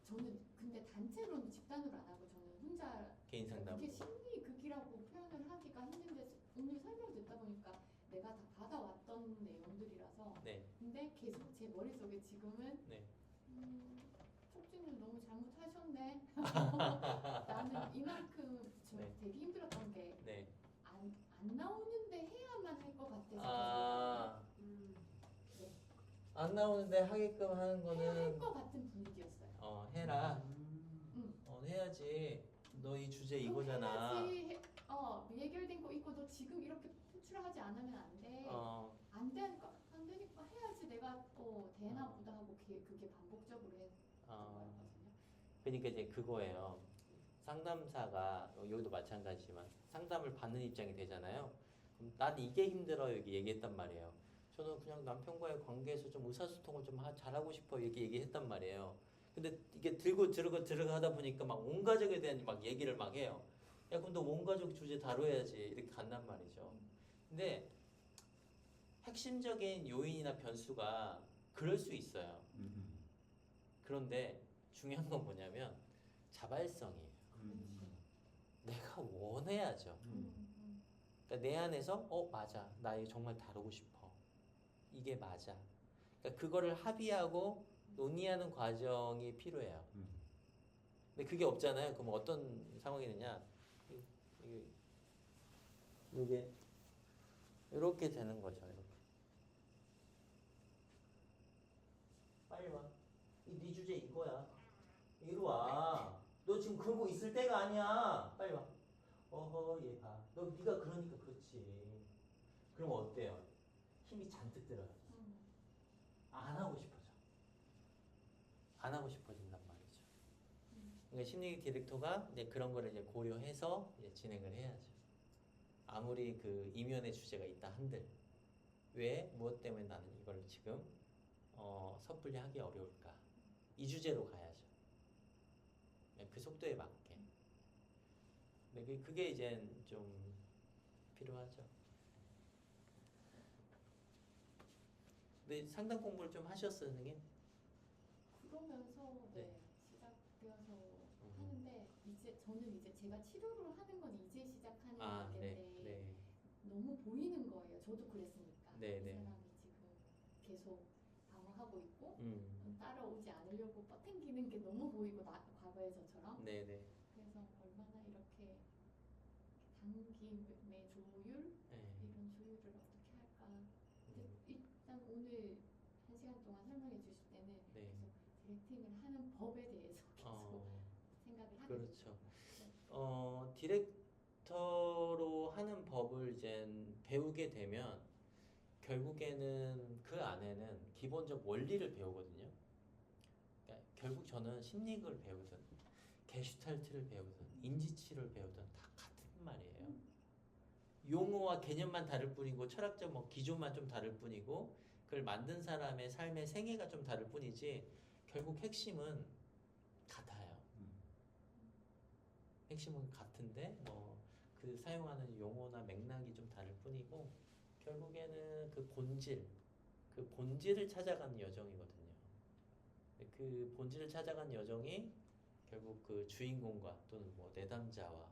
저는 근데 단체로는 집단으로 안 하고 저는 혼자 개인 상담으로. 그게 심리극이라고 표현을 하기가 힘든데 오늘 설명 듣다 보니까 내가 다 받아왔던 내용들이라서 네, 근데 계속 제 머릿속에 지금은 네. 촉진을 너무 잘못하셨네. 나는 이만큼 저 네. 되게 힘들었던 게 네. 안 나오는데 해야만 할 것 같아서 아, 네. 안 나오는데 하게끔 하는 해야 할 거는 것 같은 분위기였어요. 해라. 응. 해야지. 너 이 주제 이거잖아. 해야지. 해결된 거 있고 너 지금 이렇게 표출하지 않으면 안 돼. 안 되니까 해야지 내가 되나 보다 하고 그게 반복적으로 했던 거였거든요. 그러니까 이제 그거예요. 상담사가 여기도 마찬가지지만 상담을 받는 입장이 되잖아요. 그럼 난 이게 힘들어요. 이렇게 얘기했단 말이에요. 저는 그냥 남편과의 관계에서 좀 의사소통을 좀 잘하고 싶어 이렇게 얘기했단 말이에요. 근데 이게 들어가다 보니까 막 온 가족에 대한 막 얘기를 막 해요. 야, 그럼 너 온 가족 주제 다뤄야지 이렇게 간단 말이죠. 근데 핵심적인 요인이나 변수가 그럴 수 있어요. 그런데 중요한 건 뭐냐면 자발성이에요. 내가 원해야죠. 그러니까 내 안에서 맞아, 나 이거 정말 다루고 싶어. 이게 맞아. 그러니까 그거를 합의하고 논의하는 과정이 필요해요. 근데 그게 없잖아요. 그럼 어떤 상황이 되냐? 이게 이렇게 되는 거죠. 이렇게. 빨리 와. 네 주제 이거야. 이리 와. 너 지금 그러고 있을 때가 아니야. 빨리 와. 얘 봐. 네가 그러니까 그렇지. 그럼 어때요? 힘이 잔뜩 들어요. 안 하고 싶어져. 안 하고 싶어진단 말이죠. 그러니까 심리 디렉터가 이제 그런 거를 이제 고려해서 이제 진행을 해야죠. 아무리 그 이면의 주제가 있다 한들 왜 무엇 때문에 나는 이걸 지금 섣불리 하기 어려울까? 이 주제로 가야죠. 그 속도에 맞게. 근데 그게 이제 좀 필요하죠. 근데 상담 공부를 좀 하셨어요, 선생님? 그러면서 네. 시작되어서 하는데 저는 이제 제가 치료를 하는 건 이제 시작하는 아, 네, 단계인데 네, 너무 보이는 거예요. 저도 그랬으니까. 네, 이 네. 사람이 지금 계속 방어하고 있고 음, 따라오지 않으려고 뻗당기는 게 너무 보이고 과거의 저처럼. 네, 네, 그래서 얼마나 이렇게 당김의 조율 네. 이런 조율을 어떻게 할까. 음, 일단 오늘 1시간 동안 설명해 주실 때는 네. 계속 디렉팅을 하는 법에 대해서 계속 생각을 하게 그렇죠. 됐어요. 디렉터로 하는 법을 이제 배우게 되면 결국에는 그 안에는 기본적 원리를 배우거든요. 그러니까 결국 저는 심리학을 배우든 게슈탈트를 배우든 인지치료를 배우든 다 같은 말이에요. 용어와 개념만 다를 뿐이고 철학적 뭐 기조만 좀 다를 뿐이고 그걸 만든 사람의 삶의 생애가 좀 다를 뿐이지 결국 핵심은 같아요. 핵심은 같은데 뭐 그 사용하는 용어나 맥락이 좀 다를 뿐이고 결국에는 그 본질을 찾아가는 여정이거든요. 그 본질을 찾아가는 여정이 결국 그 주인공과 또는 뭐 내담자와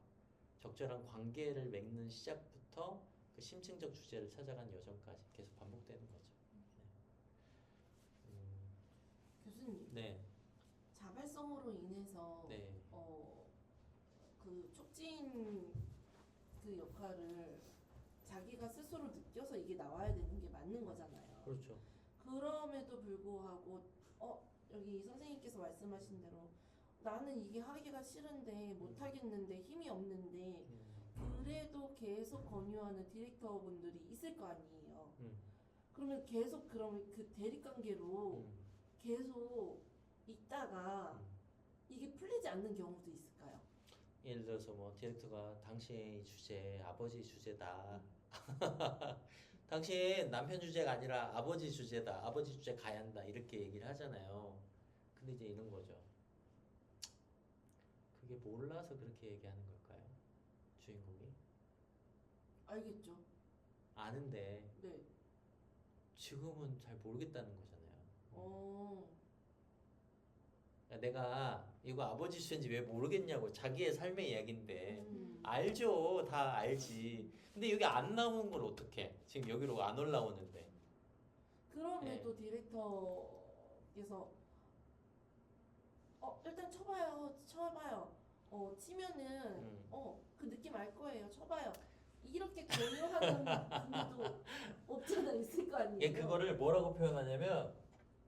적절한 관계를 맺는 시작부터 그 심층적 주제를 찾아가는 여정까지 계속 반복되는 거죠. 교수님, 네, 자발성으로 인해서 네, 그 촉진 그 역할을 자기가 스스로 느껴서 이게 나와야 되는 게 맞는 거잖아요. 그렇죠. 그럼에도 불구하고 여기 선생님께서 말씀하신 대로 나는 이게 하기가 싫은데 못 하겠는데 힘이 없는데 그래도 계속 권유하는 디렉터 분들이 있을 거 아니에요. 그러면 계속 그러면 그 대립 관계로 계속 있다가 이게 풀리지 않는 경우도 있을까요? 예를 들어서 뭐 디렉터가 당신의 주제 아버지 주제다. 당신 남편 주제가 아니라 아버지 주제다. 아버지 주제 가야 한다. 이렇게 얘기를 하잖아요. 근데 이제 이런 거죠. 그게 몰라서 그렇게 얘기하는 걸까요? 주인공이? 알겠죠. 아는데 네. 지금은 잘 모르겠다는 거잖아요. 그러니까 내가 이거 아버지 주제인지 왜 모르겠냐고 자기의 삶의 이야기인데 알죠. 다 알지. 근데 여기 안 나오는 걸 어떡해. 지금 여기로 안 올라오는데. 그럼에도 디렉터께서 일단 쳐봐요. 치면은 그 느낌 알 거예요. 쳐봐요. 이렇게 권유하는 분도 없잖아 있을 거 아니에요. 얘 그거를 뭐라고 표현하냐면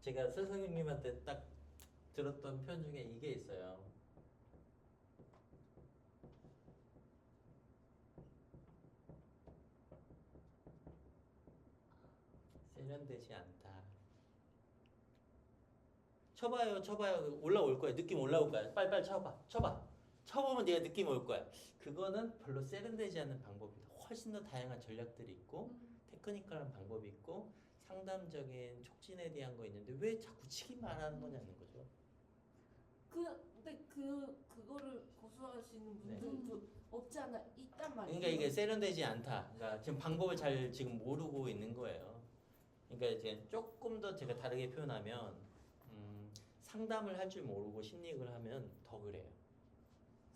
제가 선생님한테 딱 들었던 표현 중에 이게 있어요. 세련되지 않다. 쳐봐요. 올라올 거야. 느낌 올라올 거야. 빨리 쳐봐. 쳐보면 네가 느낌 올 거야. 그거는 별로 세련되지 않은 방법이다. 훨씬 더 다양한 전략들이 있고 테크니컬한 방법이 있고 상담적인 촉진에 대한 거 있는데 왜 자꾸 치기만 하는 거냐는 거죠. 근데 그거를 고수하시는 분들도 없지 않아 있단 말이에요. 그러니까 이게 세련되지 않다. 그러니까 지금 방법을 잘 지금 모르고 있는 거예요. 그러니까 이제 조금 더 제가 다르게 표현하면 상담을 할 줄 모르고 심리학을 하면 더 그래요.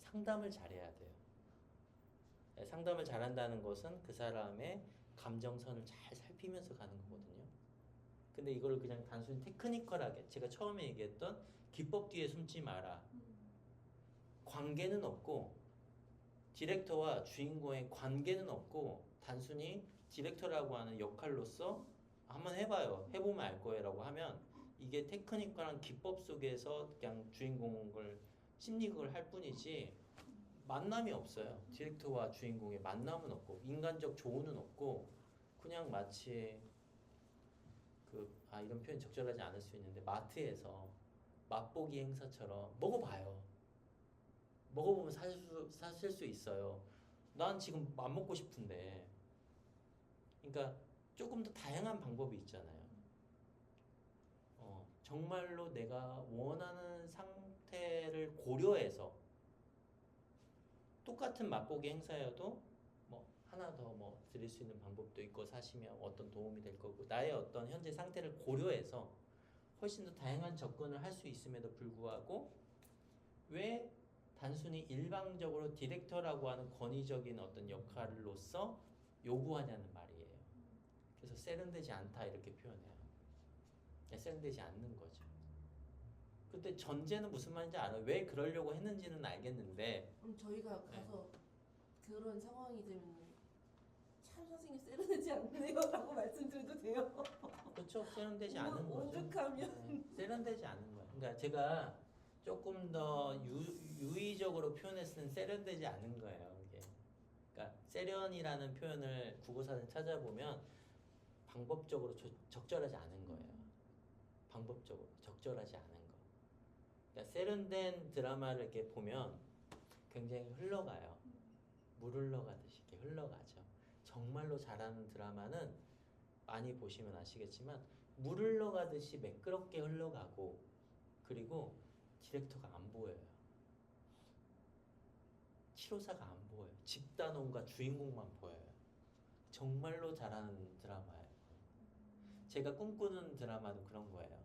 상담을 잘해야 돼요. 상담을 잘한다는 것은 그 사람의 감정선을 잘 살피면서 가는 거거든요. 근데 이걸 그냥 단순히 테크니컬하게 제가 처음에 얘기했던 기법 뒤에 숨지 마라. 관계는 없고 디렉터와 주인공의 관계는 없고 단순히 디렉터라고 하는 역할로서 한번 해봐요. 해보면 알 거예요 라고 하면 이게 테크니컬한 기법 속에서 그냥 주인공을 심리극을 할 뿐이지 만남이 없어요. 디렉터와 주인공의 만남은 없고 인간적 조언은 없고 그냥 마치 이런 표현 적절하지 않을 수 있는데 마트에서 맛보기 행사처럼 먹어봐요. 먹어보면 사실 수 있어요. 난 지금 안 먹고 싶은데. 그러니까 조금 더 다양한 방법이 있잖아요. 정말로 내가 원하는 상태를 고려해서 똑같은 맛보기 행사여도 뭐 하나 더 뭐 드릴 수 있는 방법도 있고 사시면 어떤 도움이 될 거고 나의 어떤 현재 상태를 고려해서 훨씬 더 다양한 접근을 할 수 있음에도 불구하고 왜 단순히 일방적으로 디렉터라고 하는 권위적인 어떤 역할로서 요구하냐는 말이에요. 그래서 세련되지 않다 이렇게 표현해요. 세련되지 않는 거죠. 근데 전제는 무슨 말인지 알아요. 왜 그러려고 했는지는 알겠는데 저희가 가서 그런 상황이 되면 참 선생님 세련되지 않네요라고 말씀드려도 돼요? 그렇죠. 세련되지 않은 거죠. 오죽하면 세련되지 않은 거예요. 그러니까 제가 조금 더 유의적으로 표현했을 땐 세련되지 않은 거예요. 이게. 그러니까 세련이라는 표현을 국어사전 찾아보면 방법적으로 적절하지 않은 거예요. 방법적으로 적절하지 않은 거. 그러니까 세련된 드라마를 이렇게 보면 굉장히 흘러가요. 물 흘러가듯이 이렇게 흘러가죠. 정말로 잘하는 드라마는 많이 보시면 아시겠지만 물 흘러가듯이 매끄럽게 흘러가고 그리고 디렉터가 안 보여요. 7호사가 안 보여요. 집단원과 주인공만 보여요. 정말로 잘하는 드라마예요. 제가 꿈꾸는 드라마도 그런 거예요.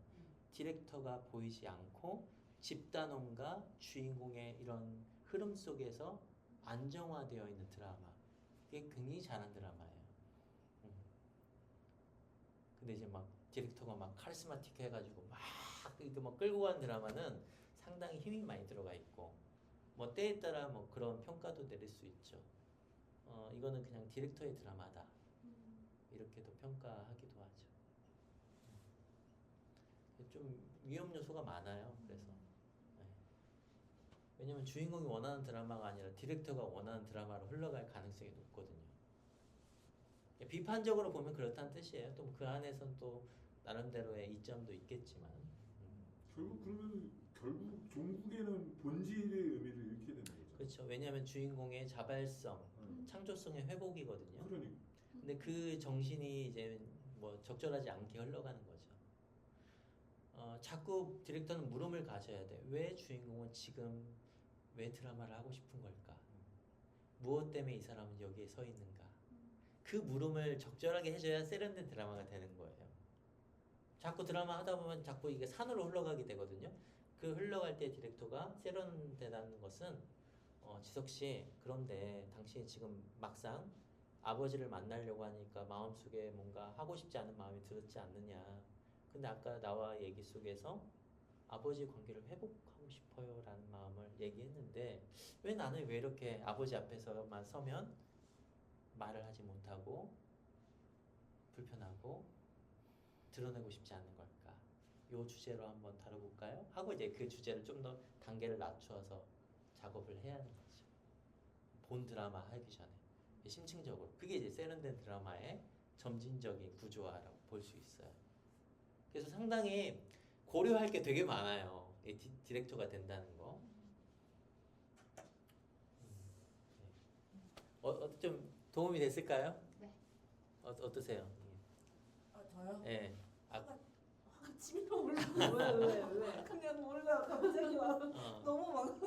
디렉터가 보이지 않고 집단원과 주인공의 이런 흐름 속에서 안정화되어 있는 드라마. 그게 굉장히 잘한 드라마예요. 근데 이제 막 디렉터가 막 카리스마틱 해가지고 막 이렇게 막 끌고 가는 드라마는 상당히 힘이 많이 들어가 있고 뭐 때에 따라 뭐 그런 평가도 내릴 수 있죠. 이거는 그냥 디렉터의 드라마다 이렇게도 평가하기도 하죠. 좀 위험 요소가 많아요. 그래서 왜냐면 주인공이 원하는 드라마가 아니라 디렉터가 원하는 드라마로 흘러갈 가능성이 높거든요. 비판적으로 보면 그렇다는 뜻이에요. 또 그 안에선 또 나름대로의 이점도 있겠지만 결국 종국에는 본질의 의미를 잃게 되는 거죠. 그렇죠. 왜냐하면 주인공의 자발성, 창조성의 회복이거든요. 그러니까. 근데 그 정신이 이제 뭐 적절하지 않게 흘러가는 거죠. 자꾸 디렉터는 물음을 가져야 돼. 왜 주인공은 지금 왜 드라마를 하고 싶은 걸까? 무엇 때문에 이 사람은 여기에 서 있는가? 그 물음을 적절하게 해줘야 세련된 드라마가 되는 거예요. 자꾸 드라마 하다 보면 자꾸 이게 산으로 흘러가게 되거든요. 그 흘러갈 때 디렉터가 세련되다는 것은 지석 씨, 그런데 당신이 지금 막상 아버지를 만나려고 하니까 마음속에 뭔가 하고 싶지 않은 마음이 들었지 않느냐. 근데 아까 나와 얘기 속에서 아버지 관계를 회복하고 싶어요 라는 마음을 얘기했는데 왜 나는 왜 이렇게 아버지 앞에서만 서면 말을 하지 못하고 불편하고 드러내고 싶지 않는 걸까? 요 주제로 한번 다뤄볼까요? 하고 이제 그 주제를 좀 더 단계를 낮춰서 작업을 해야 하는 거죠. 본 드라마 하기 전에 심층적으로 그게 이제 세련된 드라마의 점진적인 구조화라고 볼 수 있어요. 그래서 상당히 고려할 게 되게 많아요. 디렉터가 된다는 거. 좀 도움이 됐을까요? 네. 어떠세요? 저요? 예. 화가 치밀어 오르고 왜? 그냥 몰라 갑자기 와 너무 막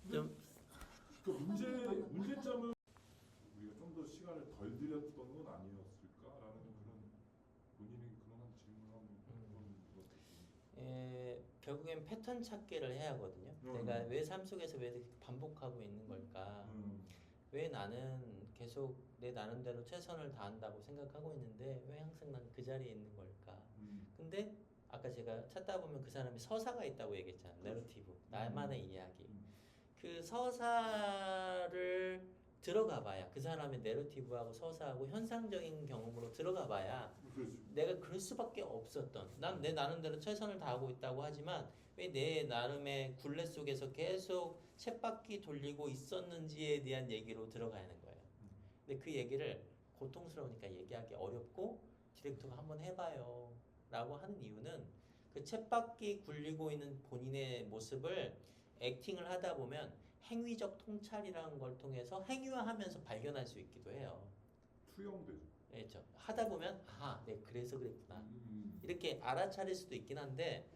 좀 그 문제점은 우리가 좀 더 시간을 덜 들였던 건 아니었을까라는 그런 본인에게 그런 질문을 한번 결국엔 패턴 찾기를 해야 하거든요. 내가 왜 삶 속에서 왜 이렇게 반복하고 있는 걸까? 왜 나는 계속 내 나름대로 최선을 다한다고 생각하고 있는데 왜 항상 난 그 자리에 있는 걸까? 근데 아까 제가 찾다 보면 그 사람이 서사가 있다고 얘기했잖아요. 내러티브, 나만의 이야기. 그 서사를 들어가 봐야 그 사람의 내러티브하고 서사하고 현상적인 경험으로 들어가 봐야 그렇죠. 내가 그럴 수밖에 없었던 난 내 나름대로 최선을 다하고 있다고 하지만 왜 내 나름의 굴레 속에서 계속 쳇바퀴 돌리고 있었는지에 대한 얘기로 들어가야 하는 거예요. 근데 그 얘기를 고통스러우니까 얘기하기 어렵고 디렉터가 한번 해봐요 라고 하는 이유는 그 쳇바퀴 굴리고 있는 본인의 모습을 액팅을 하다 보면 행위적 통찰이라는 걸 통해서 행위화하면서 발견할 수 있기도 해요. 투영되죠. 그렇죠. 하다 보면 네 그래서 그랬구나 이렇게 알아차릴 수도 있긴 한데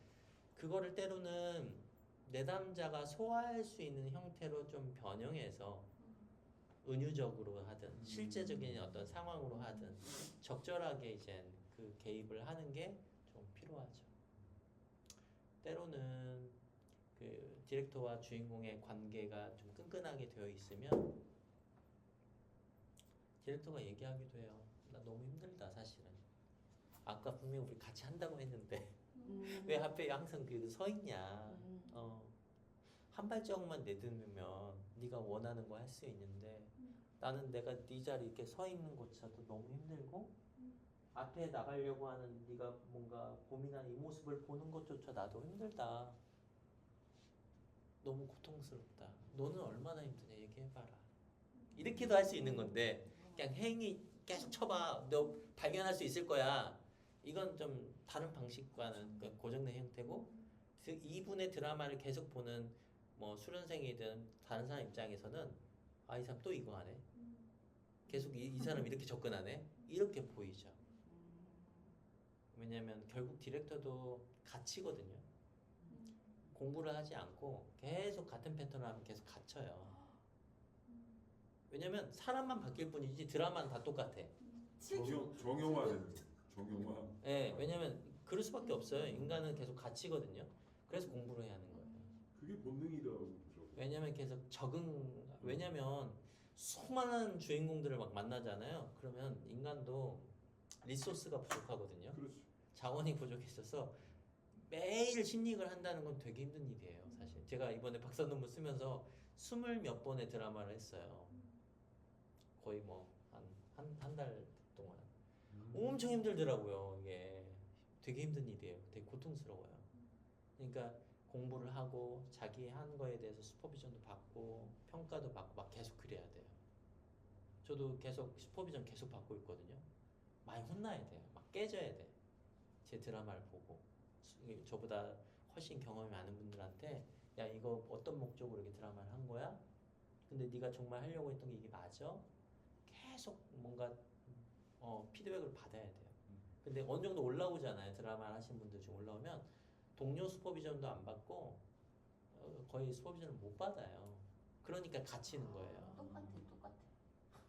그거를 때로는 내담자가 소화할 수 있는 형태로 좀 변형해서 은유적으로 하든 실제적인 어떤 상황으로 하든 적절하게 이제 그 개입을 하는 게 좀 필요하죠. 때로는 그 디렉터와 주인공의 관계가 좀 끈끈하게 되어 있으면 디렉터가 얘기하기도 해요. 나 너무 힘들다 사실은. 아까 분명 우리 같이 한다고 했는데 왜 앞에 항상 그 서 있냐. 한 발자국만 내딛으면 네가 원하는 거 할 수 있는데 나는 내가 네 자리 이렇게 서 있는 것조차도 너무 힘들고 앞에 나가려고 하는 네가 뭔가 고민하는 이 모습을 보는 것조차 나도 힘들다. 너무 고통스럽다. 너는 얼마나 힘드냐 얘기해봐라. 이렇게도 할 수 있는 건데 그냥 행위 계속 쳐봐. 너 발견할 수 있을 거야. 이건 좀 다른 방식과는 고정된 형태고 이분의 드라마를 계속 보는 뭐 수련생이든 다른 사람 입장에서는 아, 이 사람 또 이거 하네. 계속 이 사람 이렇게 접근하네. 이렇게 보이죠. 왜냐면 결국 디렉터도 갇히거든요. 공부를 하지 않고 계속 같은 패턴을 하면 계속 갇혀요. 왜냐면 사람만 바뀔 뿐이지 드라마는 다 똑같아. 정형화되는 거예요. 정형화. 네, 왜냐면 그럴 수밖에 없어요. 인간은 계속 갇히거든요. 그래서 공부를 해야 하는 거예요. 그게 본능이라고 그러죠. 왜냐면 계속 왜냐면 수많은 주인공들을 막 만나잖아요. 그러면 인간도 리소스가 부족하거든요. 그렇죠. 자원이 부족해져서 매일 심리학을 한다는 건 되게 힘든 일이에요. 사실 제가 이번에 박사 논문 쓰면서 20몇 번의 드라마를 했어요. 거의 뭐 한 달 동안 엄청 힘들더라고요. 이게 되게 힘든 일이에요. 되게 고통스러워요. 그러니까 공부를 하고 자기 한 거에 대해서 슈퍼비전도 받고 평가도 받고 막 계속 그래야 돼요. 저도 계속 슈퍼비전 계속 받고 있거든요. 많이 혼나야 돼요. 막 깨져야 돼. 제 드라마를 보고 저보다 훨씬 경험이 많은 분들한테 야 이거 어떤 목적으로 이렇게 드라마를 한 거야? 근데 네가 정말 하려고 했던 게 이게 맞아? 계속 뭔가 피드백을 받아야 돼요. 근데 어느 정도 올라오잖아요. 드라마를 하신 분들 중 올라오면 동료 슈퍼비전도 안 받고 거의 슈퍼비전을 못 받아요. 그러니까 갇히는 거예요. 똑같아.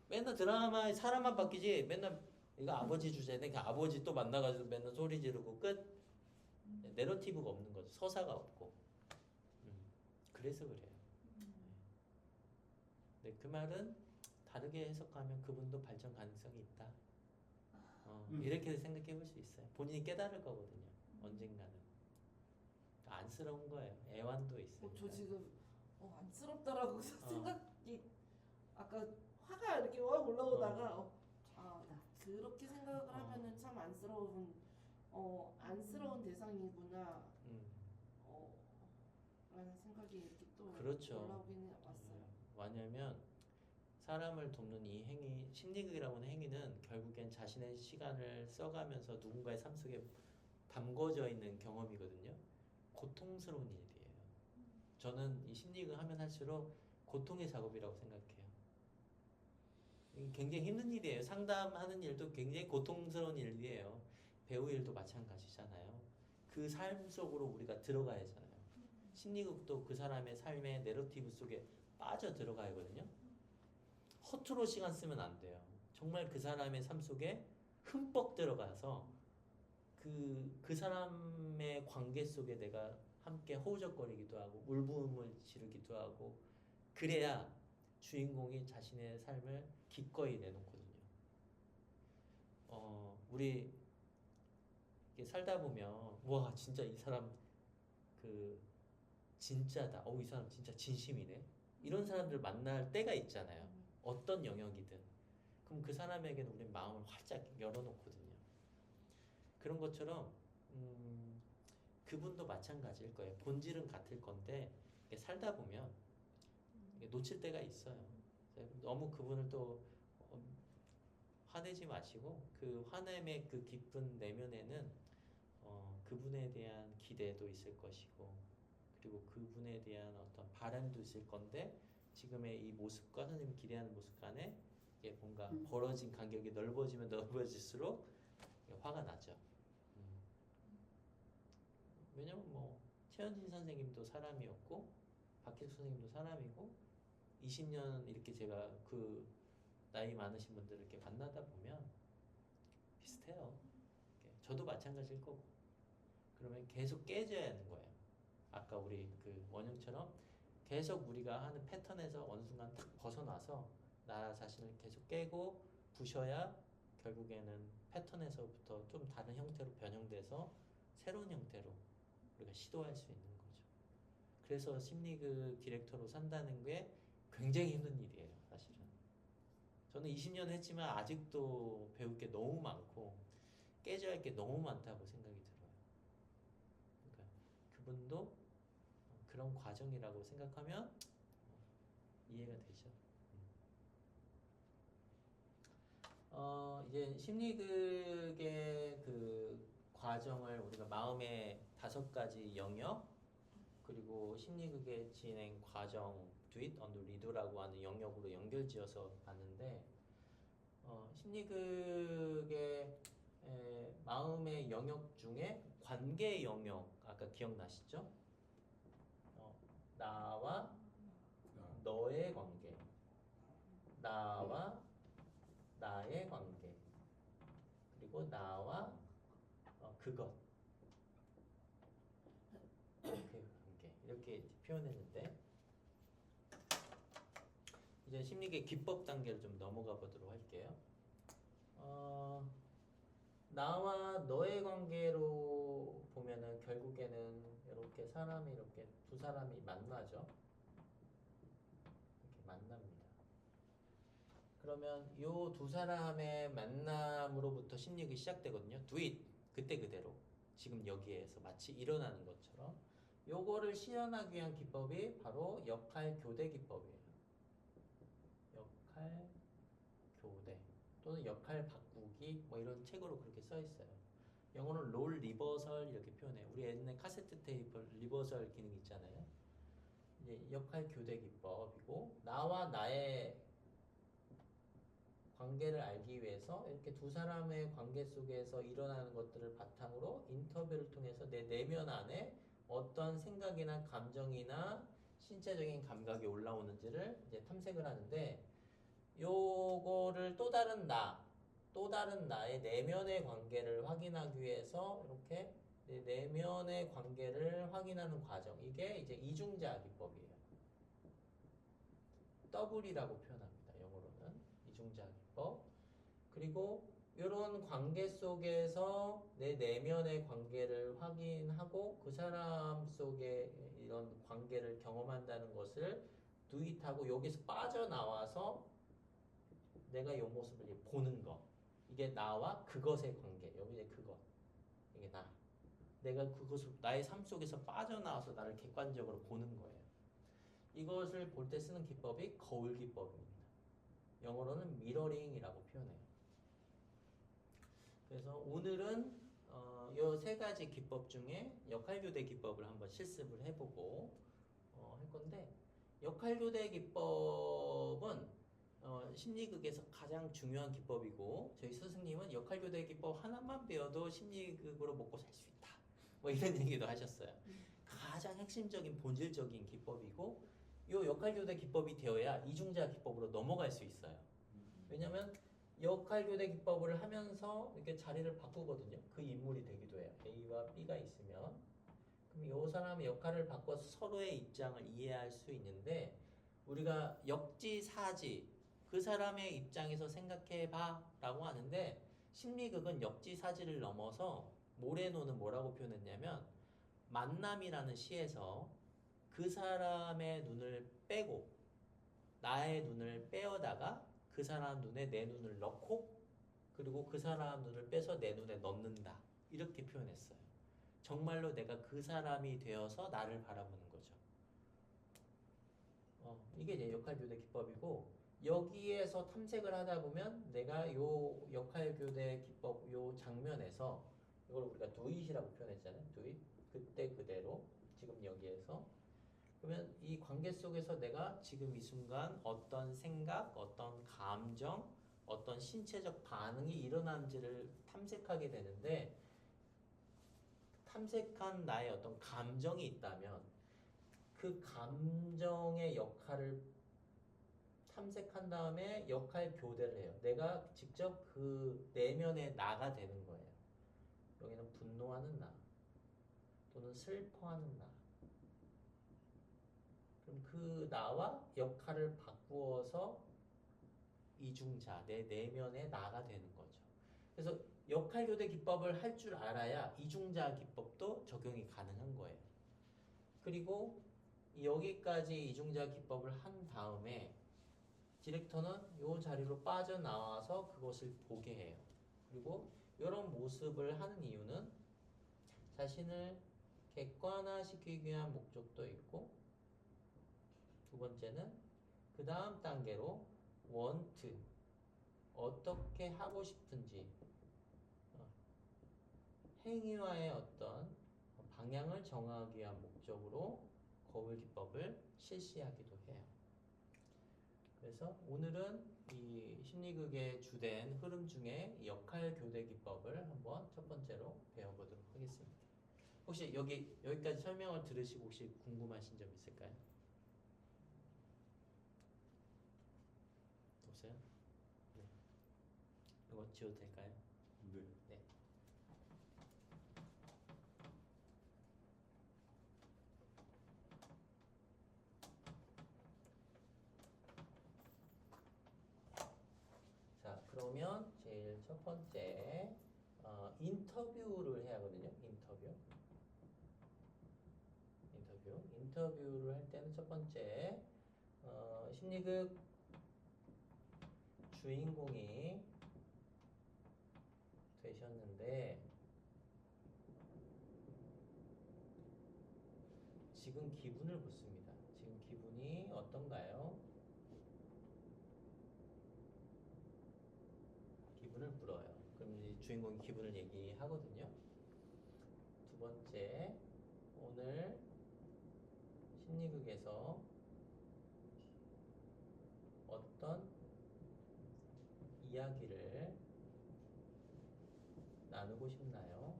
맨날 드라마에 사람만 바뀌지 맨날 이거 아버지 주제네. 그 아버지 또 만나가지고 맨날 소리 지르고 끝. 내러티브가 없는 거죠. 서사가 없고. 그래서 그래요. 네, 그 말은 다르게 해석하면 그분도 발전 가능성이 있다. 이렇게 생각해 볼 수 있어요. 본인이 깨달을 거거든요. 언젠가는. 안쓰러운 거예요. 애완도 있어요. 저 지금 안쓰럽다라고 생각이 아까 화가 이렇게 확 올라오다가 그렇게 생각을 하면은 참 안쓰러운 대상이구나 라는 생각이 이렇게 또 그렇죠. 올라오긴 왔어요. 왜냐면 사람을 돕는 이 행위, 심리극이라고 하는 행위는 결국엔 자신의 시간을 써가면서 누군가의 삶 속에 담궈져 있는 경험이거든요. 고통스러운 일이에요. 저는 이 심리극 하면 할수록 고통의 작업이라고 생각해요. 굉장히 힘든 일이에요. 상담하는 일도 굉장히 고통스러운 일이에요. 배우 일도 마찬가지잖아요. 그 삶 속으로 우리가 들어가야 하잖아요. 심리극도 그 사람의 삶의 내러티브 속에 빠져 들어가야 하거든요. 허투루 시간 쓰면 안 돼요. 정말 그 사람의 삶 속에 흠뻑 들어가서 그 사람의 관계 속에 내가 함께 허우적거리기도 하고 울분을 지르기도 하고 그래야 주인공이 자신의 삶을 기꺼이 내놓거든요. 우리 이렇게 살다 보면 와 진짜 이 사람 진짜다. 이 사람 진짜 진심이네. 이런 사람들 만날 때가 있잖아요. 어떤 영역이든. 그럼 그 사람에게는 우리 마음을 활짝 열어놓거든요. 그런 것처럼 그분도 마찬가지일 거예요. 본질은 같을 건데 살다 보면 놓칠 때가 있어요. 너무 그분을 또 화내지 마시고 그 화냄의 그 깊은 내면에는 그분에 대한 기대도 있을 것이고 그리고 그분에 대한 어떤 바람도 있을 건데 지금의 이 모습과 선생님이 기대하는 모습 간에 이게 뭔가 벌어진 간격이 넓어지면 넓어질수록 화가 나죠. 왜냐면 뭐 최현진 선생님도 사람이었고 박희숙 선생님도 사람이고 20년 이렇게 제가 그 나이 많으신 분들을 이렇게 만나다 보면 비슷해요. 저도 마찬가지일 거고 그러면 계속 깨져야 하는 거예요. 아까 우리 그 원형처럼 계속 우리가 하는 패턴에서 어느 순간 탁 벗어나서 나 자신을 계속 깨고 부셔야 결국에는 패턴에서부터 좀 다른 형태로 변형돼서 새로운 형태로 우리가 시도할 수 있는 거죠. 그래서 심리 그 디렉터로 산다는 게 굉장히 힘든 일이에요, 사실은. 저는 20년 했지만 아직도 배울 게 너무 많고 깨져야 할 게 너무 많다고 생각이 들어요. 그러니까 그분도 그런 과정이라고 생각하면 이해가 되죠. 이제 심리극의 그 과정을 우리가 마음의 5가지 영역 그리고 심리극의 진행 과정 do it, undo, redo라고 하는 영역으로 연결지어서 봤는데 심리극의 마음의 영역 중에 관계 영역 아까 기억나시죠? 나와 너의 관계, 나와 나의 관계, 그리고 나와 그것 그 관계 이렇게 표현했는데 이제 심리계 기법 단계를 좀 넘어가 보도록 할게요. 나와 너의 관계로 보면은 결국에는 이렇게 사람이 이렇게 두 사람이 만나죠. 이렇게 만납니다. 그러면 요 두 사람의 만남으로부터 심리학이 시작되거든요. do it 그때 그대로 지금 여기에서 마치 일어나는 것처럼 요거를 실현하기 위한 기법이 바로 역할 교대 기법이에요. 역할 교대 또는 역할 바꾸기 뭐 이런 책으로 그렇게 써 있어요. 영어로는 롤 리버설 이렇게 표현해요. 우리 옛날 카세트 테이프 리버설 기능 있잖아요. 이제 역할 교대 기법이고 나와 나의 관계를 알기 위해서 이렇게 두 사람의 관계 속에서 일어나는 것들을 바탕으로 인터뷰를 통해서 내 내면 안에 어떤 생각이나 감정이나 신체적인 감각이 올라오는지를 이제 탐색을 하는데 요거를 또 다른 나의 내면의 관계를 확인하기 위해서 이렇게 내 내면의 관계를 확인하는 과정 이게 이제 이중자 기법이에요. 더블이라고 표현합니다. 영어로는 이중자 기법. 그리고 이런 관계 속에서 내 내면의 관계를 확인하고 그 사람 속에 이런 관계를 경험한다는 것을 두잇하고 여기서 빠져나와서 내가 이 모습을 보는 거. 이게 나와 그것의 관계. 여기 그것. 이게 나. 내가 그것을 나의 삶 속에서 빠져나와서 나를 객관적으로 보는 거예요. 이것을 볼 때 쓰는 기법이 거울 기법입니다. 영어로는 미러링이라고 표현해요. 그래서 오늘은 이 세 가지 기법 중에 역할교대 기법을 한번 실습을 해보고 할 건데 역할교대 기법은 심리극에서 가장 중요한 기법이고 저희 스승님은 역할교대 기법 하나만 배워도 심리극으로 먹고 살 수 있다. 뭐 이런 얘기도 하셨어요. 가장 핵심적인 본질적인 기법이고 이 역할교대 기법이 되어야 이중자 기법으로 넘어갈 수 있어요. 왜냐면 역할교대 기법을 하면서 이렇게 자리를 바꾸거든요. 그 인물이 되기도 해요. A와 B가 있으면 그럼 이 사람의 역할을 바꿔서 서로의 입장을 이해할 수 있는데 우리가 역지사지 그 사람의 입장에서 생각해봐 라고 하는데 심리극은 역지사지를 넘어서 모레노는 뭐라고 표현했냐면 만남이라는 시에서 그 사람의 눈을 빼고 나의 눈을 빼어다가 그 사람 눈에 내 눈을 넣고 그리고 그 사람 눈을 빼서 내 눈에 넣는다 이렇게 표현했어요. 정말로 내가 그 사람이 되어서 나를 바라보는 거죠. 이게 이제 역할교대 기법이고 여기에서 탐색을 하다 보면 내가 요 역할교대 기법 요 장면에서 이걸 우리가 do it이라고 표현했잖아요. do it 그때 그대로 지금 여기에서 그러면 이 관계 속에서 내가 지금 이 순간 어떤 생각, 어떤 감정, 어떤 신체적 반응이 일어나는지를 탐색하게 되는데 탐색한 나의 어떤 감정이 있다면 그 감정의 역할을 탐색한 다음에 역할 교대를 해요. 내가 직접 그 내면의 나가 되는 거예요. 여기는 분노하는 나 또는 슬퍼하는 나 그 나와 역할을 바꾸어서 이중자 내 내면의 나가 되는 거죠. 그래서 역할 교대 기법을 할 줄 알아야 이중자 기법도 적용이 가능한 거예요. 그리고 여기까지 이중자 기법을 한 다음에 디렉터는 이 자리로 빠져나와서 그것을 보게 해요. 그리고 이런 모습을 하는 이유는 자신을 객관화시키기 위한 목적도 있고, 두 번째는 그 다음 단계로 want, 어떻게 하고 싶은지 행위와의 어떤 방향을 정하기 위한 목적으로 거울 기법을 실시하기도 해요. 그래서 오늘은 이 심리극의 주된 흐름 중에 이 역할 교대 기법을 한번 첫 번째로 배워보도록 하겠습니다. 혹시 여기까지 설명을 들으시고 혹시 궁금하신 점 있을까요? 없어요? 네. 이거 지워도 될까요? 네. 네. 자, 그러면 제일 첫 번째 인터뷰를 해야 하거든요. 인터뷰를 할 때는 첫 번째 심리극 주인공이 되셨는데 지금 기분을 묻습니다. 지금 기분이 어떤가요? 기분을 물어요. 그럼 이제 주인공이 기분을 얘기하거든요. 두 번째, 오늘 심리극에서 어떤 이야기를 나누고 싶나요?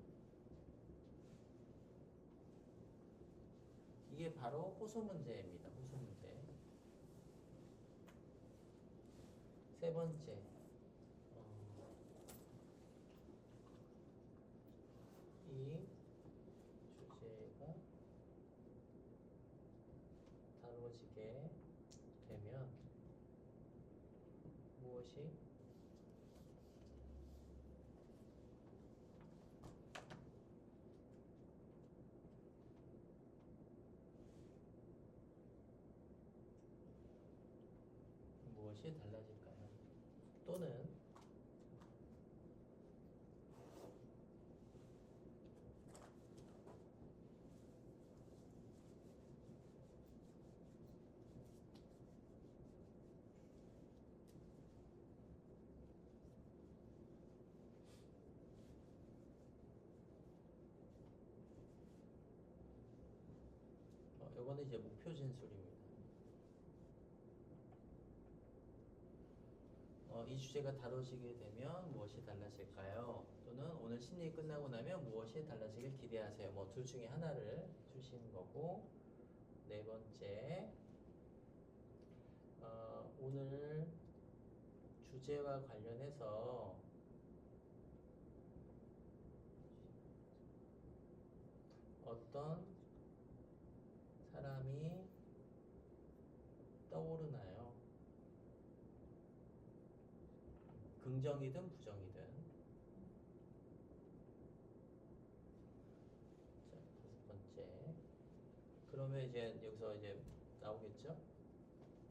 이게 바로 호소 문제입니다. 호소 문제. 세 번째, 이 주제가 다뤄지게 되면 무엇이 달라질까요? 또는 이거는 이제 목표 진술입니다. 이 주제가 다뤄지게 되면 무엇이 달라질까요? 또는 오늘 심리 끝나고 나면 무엇이 달라지길 기대하세요. 뭐 둘 중에 하나를 주시는 거고, 네 번째, 오늘 주제와 관련해서 어떤 사람이 떠오르나요? 긍정이든 부정이든. 자, 다섯 번째. 그러면 이제 여기서 이제 나오겠죠?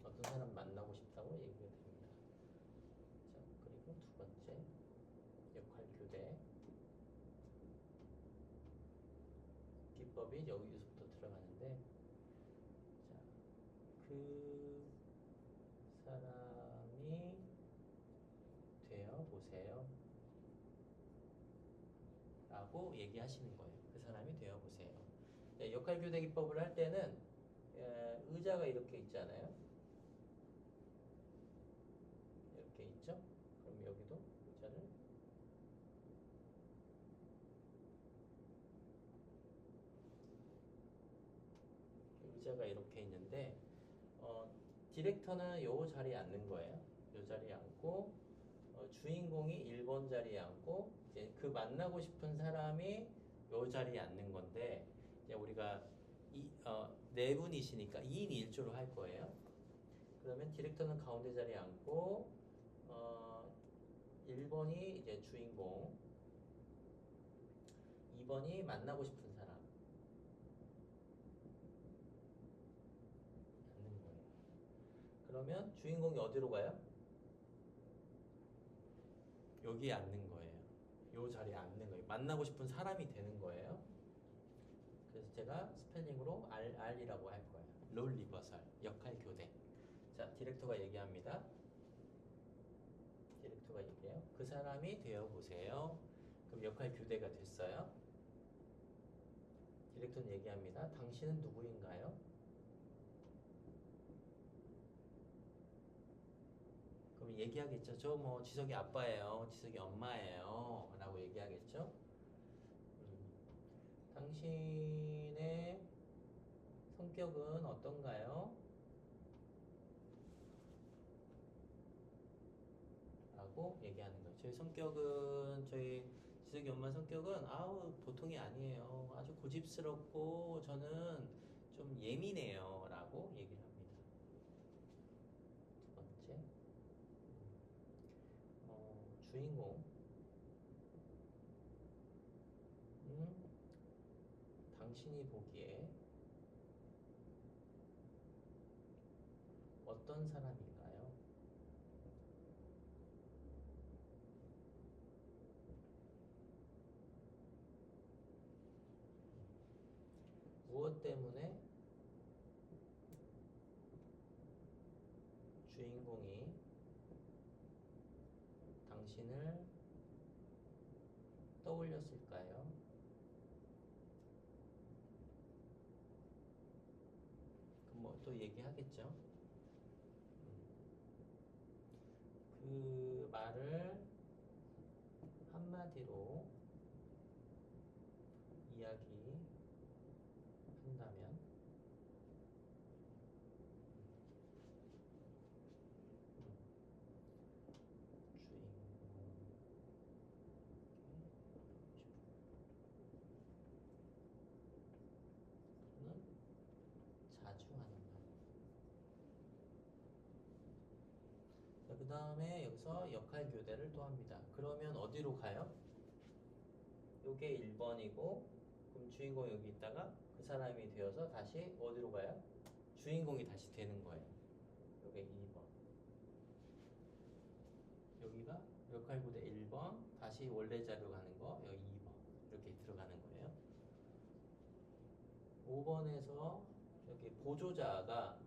어떤 사람 만나고 싶다고 얘기가 됩니다. 자, 그리고 두 번째. 역할 교대. 기법이 여기서부터 들어가는데, 자, 그 사람이 되어 보세요 라고 얘기하시는 거예요. 그 사람이 되어 보세요. 역할 교대 기법을 할 때는 의자가 이렇게 있잖아요. 이렇게 있죠? 그럼 여기도 의자를 의자가 이렇게 있는데 디렉터는 요 자리에 앉는 거예요. 요 자리에 앉고 주인공이 1번 자리에 앉고 이제 그 만나고 싶은 사람이 요 자리에 앉는 건데, 이제 우리가 네 분이시니까 2인 1조로 할 거예요. 그러면 디렉터는 가운데 자리에 앉고 1번이 이제 주인공, 2번이 만나고 싶은 사람 앉는 거예요. 그러면 주인공이 어디로 가요? 여기에 앉는 거예요. 요 자리에 앉는 거예요. 만나고 싶은 사람이 되는 거예요. 그래서 제가 스펠링으로 RR이라고 할 거예요. 롤 리버설, 역할 교대. 자, 디렉터가 얘기합니다. 디렉터가 얘기해요. 그 사람이 되어 보세요. 그럼 역할 교대가 됐어요. 디렉터는 얘기합니다. 당신은 누구인가요? 그럼 얘기하겠죠. 저 뭐 지석이 아빠예요. 지석이 엄마예요. 라고 얘기하겠죠. 당신의 성격은 어떤가요? 라고 얘기하는 거예요. 저희 성격은, 저희 지석이 엄마 성격은 아우 보통이 아니에요. 아주 고집스럽고 저는 좀 예민해요. 라고 얘기를 합니다. 두 번째, 주인공. 당신이 보기에 어떤 사람인가요? 무엇 때문에 주인공이 당신을 떠올렸을까요? 그럼 뭐 또 얘기하겠죠. 그 말을 한마디로 이야기한다면 주인공은 자주 하는 말. 자, 그 다음에 여기서 역할 교대를 또 합니다. 그러면 어디로 가요? 요게 1번이고, 그럼 주인공이 여기 있다가 그 사람이 되어서 다시 어디로 가요? 주인공이 다시 되는 거예요. 요게 2번. 여기가 역할 교대 1번, 다시 원래 자리로 가는 거, 여기 2번. 이렇게 들어가는 거예요. 5번에서 여기 보조자가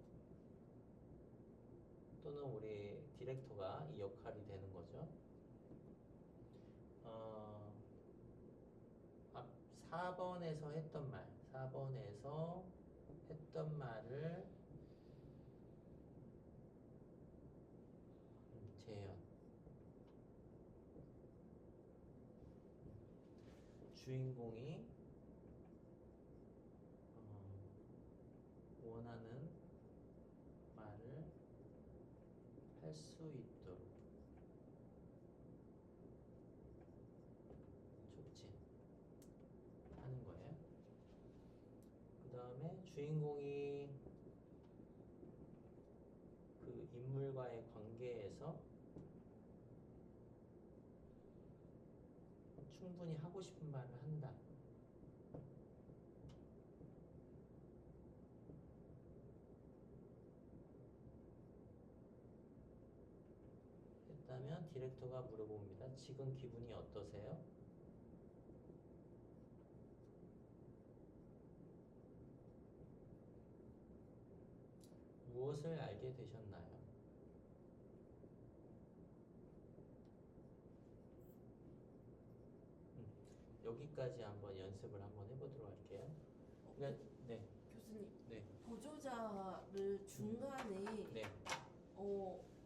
또는 우리 디렉터가 이 역할이 되는 거죠. 앞 4번에서 했던 말, 4번에서 했던 말을 재현. 주인공이 원하는 말을 할 수 있도록 촉진하는 거예요. 그 다음에 주인공이 그 인물과의 관계에서 충분히 하고 싶은 말을 한다. 했다면 디렉터가 물어봅니다. 지금 기분이 어떠세요? 무엇을 알게 되셨나요? 여기까지 한번 연습을 한번 해보도록 할게요. 그러니까, 네, 교수님, 네, 보조자를 중간에 네.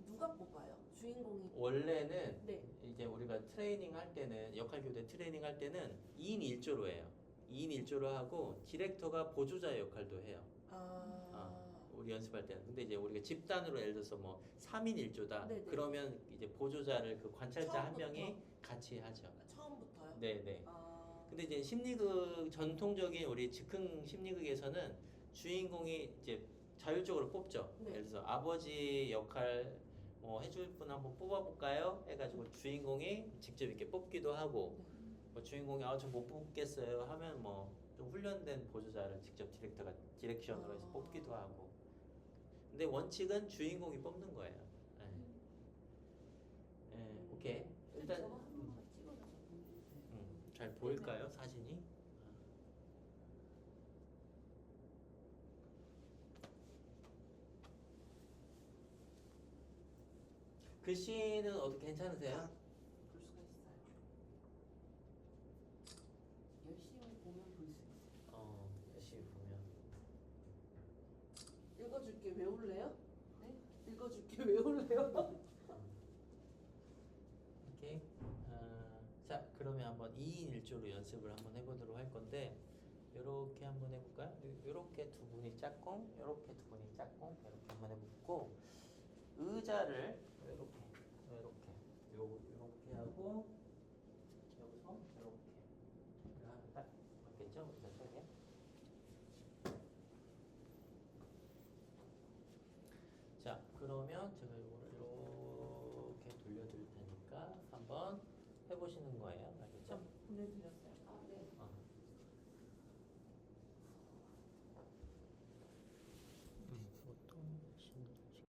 누가 뽑아요? 주인공이 원래는 네. 이제 우리가 트레이닝 할 때는 역할 교대 트레이닝 할 때는 2인 1조로 해요. 2인 1조로 하고 디렉터가 보조자 역할도 해요. 우리 연습할 때는. 근데 이제 우리가 집단으로 예를 들어서 뭐 3인 1조다. 네네. 그러면 이제 보조자를 그 관찰자 한 처음부터? 명이 같이 하죠. 처음부터요? 네, 네. 근데 이제 심리극 전통적인 우리 즉흥 심리극에서는 주인공이 이제 자율적으로 뽑죠. 네. 예를 들어서 아버지 역할 뭐 해줄 분 한번 뽑아볼까요? 해가지고 주인공이 직접 이렇게 뽑기도 하고 뭐 주인공이 저 못 뽑겠어요 하면 뭐 좀 훈련된 보조자를 직접 디렉터가 디렉션으로 해서 뽑기도 하고. 근데 원칙은 주인공이 뽑는 거예요. 네. 네, 오케이. 일단 저거 한 번만 찍어서 잘 보일까요 사진이? 글씨는 어떻게 괜찮으세요? 볼 수가 있어요. 열심히 보면 볼 수 있어요. 열심히 보면. 읽어줄게 외울래요? 네? 읽어줄게 외울래요? 오케이. 자, 그러면 한번 2인 1조로 연습을 한번 해보도록 할 건데, 요렇게 한번 해볼까요? 요렇게 두 분이 짝꿍, 요렇게 두 분이 짝꿍, 이렇게 한번 해보고, 의자를 요렇게 하고, 여기서 요렇게 하면 딱 맞겠죠? 의자 쪽에. 자, 그러면 제가 이거를 이렇게 돌려드릴 테니까 한번 해보시는 거예요. 알겠죠? 보내드렸어요.